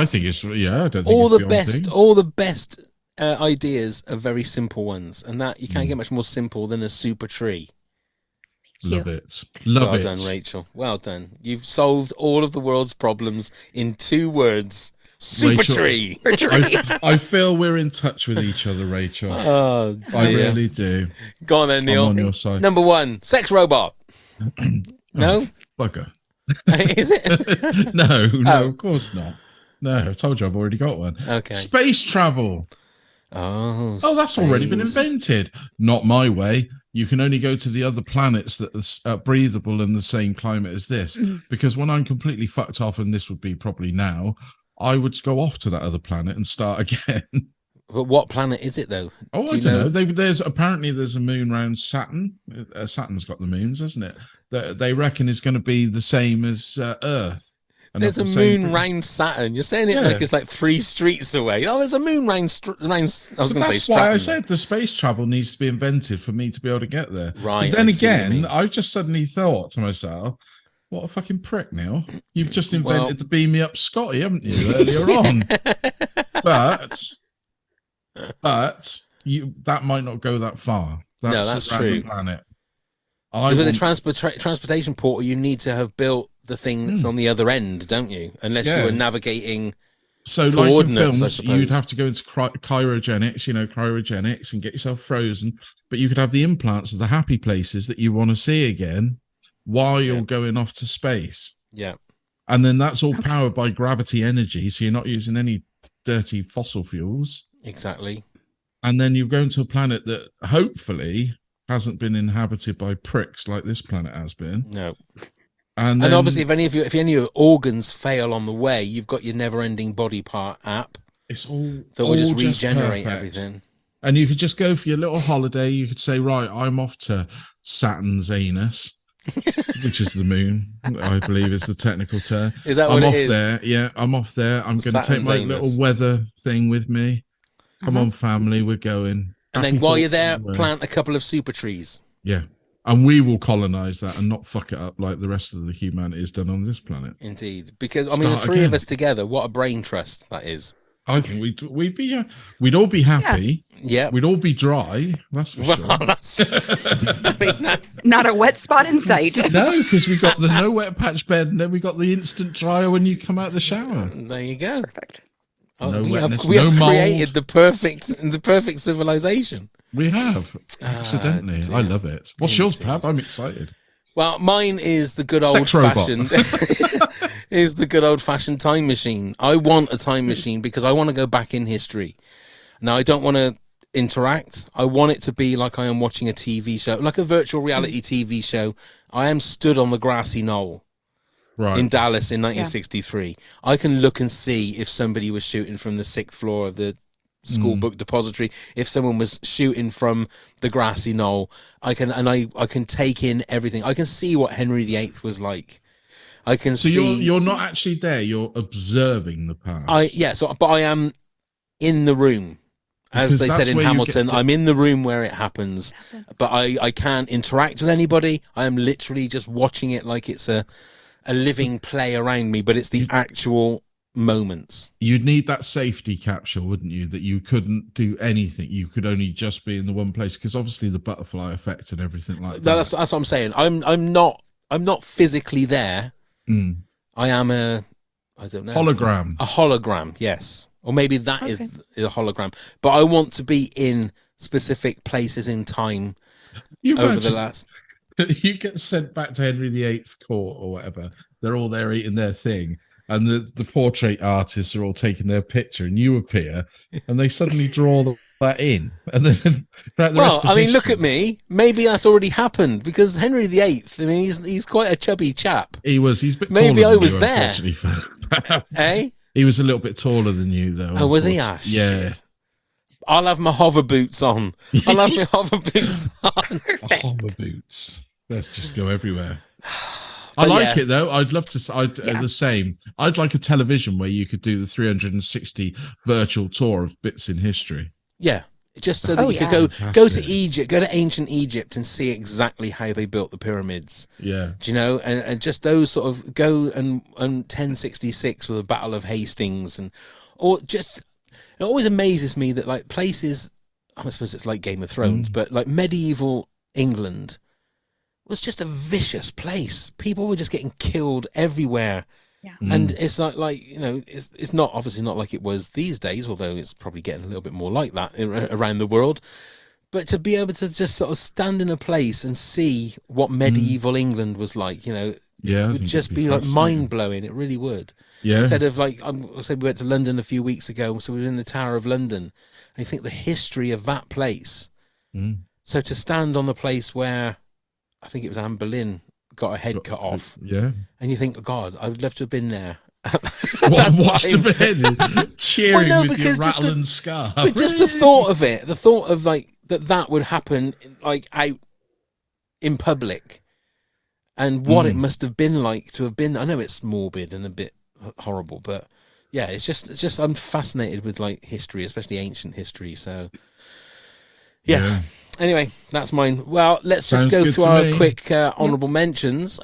think it's I don't think all it's the beyond best. things. All the best ideas are very simple ones, and that you can't get much more simple than a super tree. Love it. Love it. Well done, Rachel. Well done. You've solved all of the world's problems in 2 words. Super Rachel, tree. I feel we're in touch with each other, Rachel. Oh, I really do. Go on then, Neil. I'm on your side. Number 1, sex robot. No? Bugger. Is it? No, of course not. No, I told you I've already got one. Okay. Space travel. Oh, that's already been invented. Not my way. You can only go to the other planets that are breathable in the same climate as this. Because when I'm completely fucked off, and this would be probably now, I would go off to that other planet and start again. But what planet is it, though? I don't know. There's a moon around Saturn. Saturn's got the moons, hasn't it? They reckon is going to be the same as Earth. There's a moon round Saturn. You're saying it like it's like 3 streets away. Oh, there's a moon round. I was going to say. That's why I said the space travel needs to be invented for me to be able to get there. Right. But then again, I just suddenly thought to myself, what a fucking prick, Neil. You've just invented the beam me up Scotty, haven't you, earlier on? But that might not go that far. That's true. Planet. Because with the transportation portal, you need to have built the thing that's on the other end, don't you? Unless you were navigating. So, like in films, you'd have to go into cryogenics, and get yourself frozen. But you could have the implants of the happy places that you want to see again while you're going off to space. Yeah. And then that's all powered by gravity energy, so you're not using any dirty fossil fuels. Exactly. And then you're going to a planet that hopefully hasn't been inhabited by pricks like this planet has been. No. And obviously, if any of your organs fail on the way, you've got your never-ending body part app. It's all that will just regenerate perfect. Everything. And you could just go for your little holiday. You could say, right, I'm off to Saturn's anus, which is the moon, I believe is the technical term. Is that what I'm it is? off there. Yeah, I'm off there. I'm going to take my little weather thing with me. Come on, family, we're going. And then while you're there, plant a couple of super trees. Yeah. And we will colonize that and not fuck it up like the rest of the humanity has done on this planet. Indeed. Because, I mean, the 3 of us together, what a brain trust that is. I think we'd all be happy. Yeah. We'd all be dry. That's for sure. Not a wet spot in sight. No, because we got the no wet patch bed, and then we got the instant dryer when you come out of the shower. There you go. Perfect. No we wetness, have no created the perfect civilization. We have accidentally. I love it. What's yours, Pab? I'm excited. Well, mine is the good old fashioned. Is the good old fashioned time machine. I want a time machine because I want to go back in history. Now, I don't want to interact. I want it to be like I am watching a TV show, like a virtual reality TV show. I am stood on the grassy knoll. Right. In Dallas in 1963. Yeah. I can look and see if somebody was shooting from the 6th floor of the school book depository, if someone was shooting from the grassy knoll. I can take in everything. I can see what Henry VIII was like. I can see. So you're not actually there, you're observing the past. But I am in the room. As they said in Hamilton, I'm in the room where it happens, but I can't interact with anybody. I am literally just watching it like it's a living play around me, but it's the actual moments. You'd need that safety capsule, wouldn't you? That you couldn't do anything. You could only just be in the one place, because obviously the butterfly effect and everything like that. That's what I'm saying. I'm not I'm not physically there. Mm. I am I don't know. Hologram. A hologram, yes. Or maybe that is Okay. a hologram. But I want to be in specific places in time You over the imagine last... you get sent back to Henry VIII's court or whatever. They're all there eating their thing. And the portrait artists are all taking their picture, and you appear, and they suddenly draw that in, and then throughout the Well, rest of I mean, look history- at me. Maybe that's already happened because Henry VIII. I mean, he's quite a chubby chap. He's a bit Maybe taller I than was you, there. unfortunately. Eh? He was a little bit taller than you, though. Oh, was he? unfortunately. Ah, Yeah. shit. I'll have my hover boots on. I'll have my hover boots on. Hover boots. Let's just go everywhere. But I like yeah. it though. I'd love to. The same. I'd like a television where you could do the 360 virtual tour of bits in history. Yeah. Just so that Oh, you could yeah. go Fantastic. to Egypt, go to ancient Egypt and see exactly how they built the pyramids. Yeah. Do you know? And just those sort of go and 1066 with the Battle of Hastings or just it always amazes me that like places, I suppose it's like Game of Thrones, but like medieval England was just a vicious place. People were just getting killed everywhere. Yeah. And it's like you know, it's not obviously not like it was these days, although it's probably getting a little bit more like that around the world. But to be able to just sort of stand in a place and see what medieval England was like, you know, Yeah. I would think just it'd be like fascinating. mind blowing. It really would. Yeah. Instead of like, I said we went to London a few weeks ago, so we were in the Tower of London. I think the history of that place. Mm. So to stand on the place where I think it was Anne Boleyn got her head cut off, Yeah. and you think, oh, God, I would love to have been there. Watch the bed cheering Well, no, with your because just rattle the- and scarf. But just the thought of it, the thought of like that would happen like out in public, and what it must have been like to have been. I know it's morbid and a bit horrible, but yeah, it's just I'm fascinated with like history, especially ancient history. So yeah. Anyway, that's mine. Well, let's just Sounds go good through to our me. quick honourable mentions.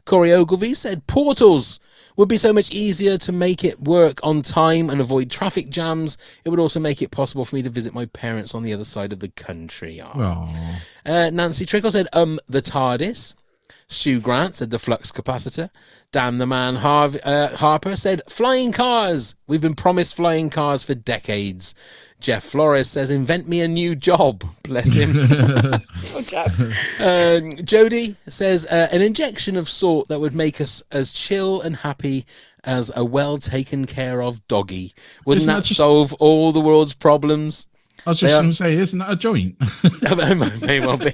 Corey Ogilvie said portals would be so much easier to make it work on time and avoid traffic jams. It would also make it possible for me to visit my parents on the other side of the country. Aw. Nancy Trickle said, the TARDIS. Stu Grant said the flux capacitor. Damn the man Harper said flying cars. We've been promised flying cars for decades. Jeff Flores says invent me a new job. Bless him. Jody says an injection of sort that would make us as chill and happy as a well taken care of doggy. Wouldn't Isn't that that just- solve all the world's problems? I was just going to say, isn't that a joint? May well be.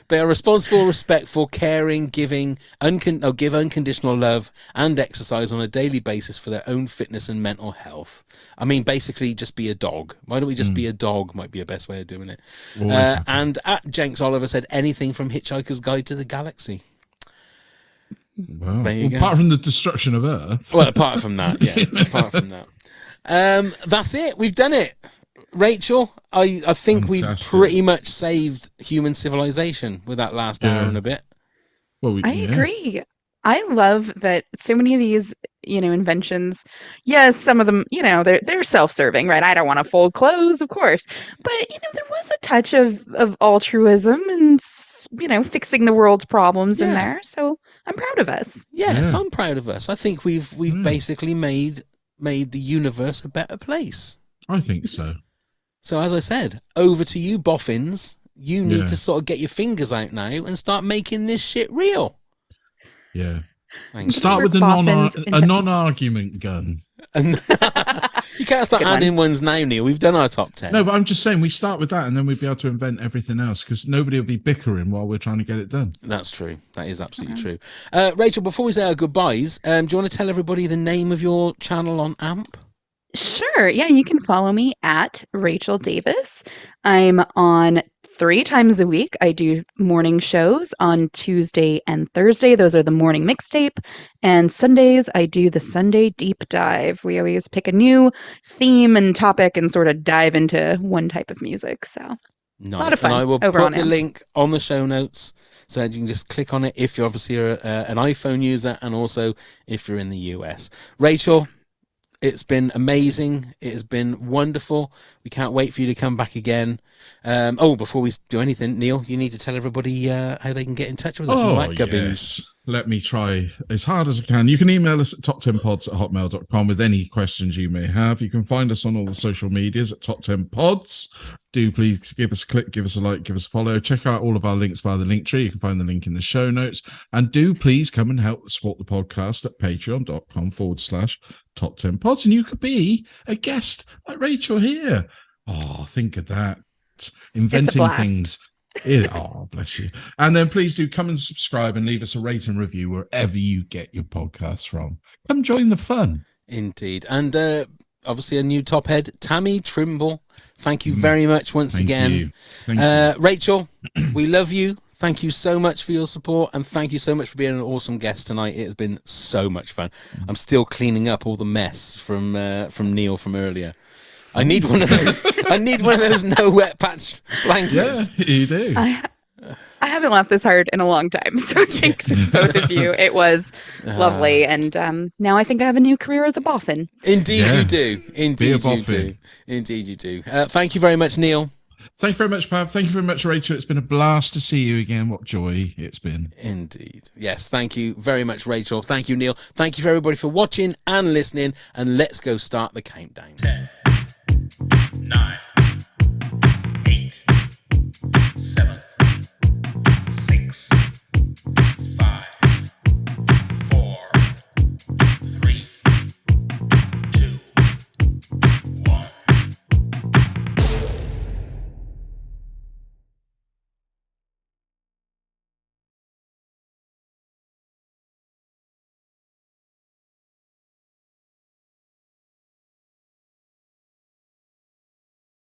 They are responsible, respectful, caring, give unconditional love and exercise on a daily basis for their own fitness and mental health. I mean, basically, just be a dog. Why don't we just be a dog? Might be a best way of doing it. Always happy. And at Jenks Oliver said anything from Hitchhiker's Guide to the Galaxy. Wow. There you go. Apart from the destruction of Earth. Well, apart from that, yeah. Apart from that, that's it. We've done it. Rachel, I think we've Fantastic. pretty much saved human civilization with that last hour Yeah. and a bit. Well, I agree. I love that so many of these, inventions, yes, some of them, they're self-serving, right? I don't want to fold clothes, of course. But, there was a touch of altruism and, fixing the world's problems in Yeah. there. So I'm proud of us. Yes, Yeah. I'm proud of us. I think we've basically made the universe a better place. I think so. So as I said, over to you, boffins. You need Yeah. to sort of get your fingers out now and start making this shit real. Yeah. Thank Start with Boffins a into- non-argument gun. you. You can't start Good one. adding ones now, Neil. We've done our top 10. No, but I'm just saying we start with that and then we'd be able to invent everything else because nobody will be bickering while we're trying to get it done. That's true. That is absolutely true. Rachel, before we say our goodbyes, do you want to tell everybody the name of your channel on AMP? Sure. Yeah, you can follow me at Rachel Davis. I'm on 3 times a week. I do morning shows on Tuesday and Thursday. Those are the morning mixtape. And Sundays, I do the Sunday deep dive. We always pick a new theme and topic and sort of dive into one type of music. So Nice. lot of fun and I will over put on the AMP. link on the show notes so that you can just click on it if you're obviously an iPhone user and also if you're in the US. Rachel, It's been amazing. It has been wonderful. We can't wait for you to come back again. Before we do anything, Neil, you need to tell everybody how they can get in touch with us. Oh, yes. Let me try as hard as I can. You can email us at toptenpods@hotmail.com with any questions you may have. You can find us on all the social medias at top10pods. Do please give us a click, give us a like, give us a follow. Check out all of our links via the Linktree. You can find the link in the show notes. And do please come and help support the podcast at patreon.com/top10pods. And you could be a guest like Rachel here. Oh, think of that. Inventing things. Oh, bless you. And then please do come and subscribe and leave us a rate and review wherever you get your podcasts from. Come join the fun. Indeed. And obviously a new top head, Tammy Trimble. Thank you very much once again. Thank you. Rachel, we love you. Thank you so much for your support, and thank you so much for being an awesome guest tonight. It has been so much fun. I'm still cleaning up all the mess from Neil from earlier. I need one of those. I need one of those no wet patch blankets. Yeah, you do. I haven't laughed this hard in a long time, so thanks to both of you. It was lovely, and now I think I have a new career as a boffin. Indeed, you do. Indeed, you do. Indeed, you do. Thank you very much, Neil. Thank you very much, Pav. Thank you very much, Rachel. It's been a blast to see you again. What joy it's been. Indeed. Yes, thank you very much, Rachel. Thank you, Neil. Thank you for everybody for watching and listening, and let's go start the countdown. 10, 9.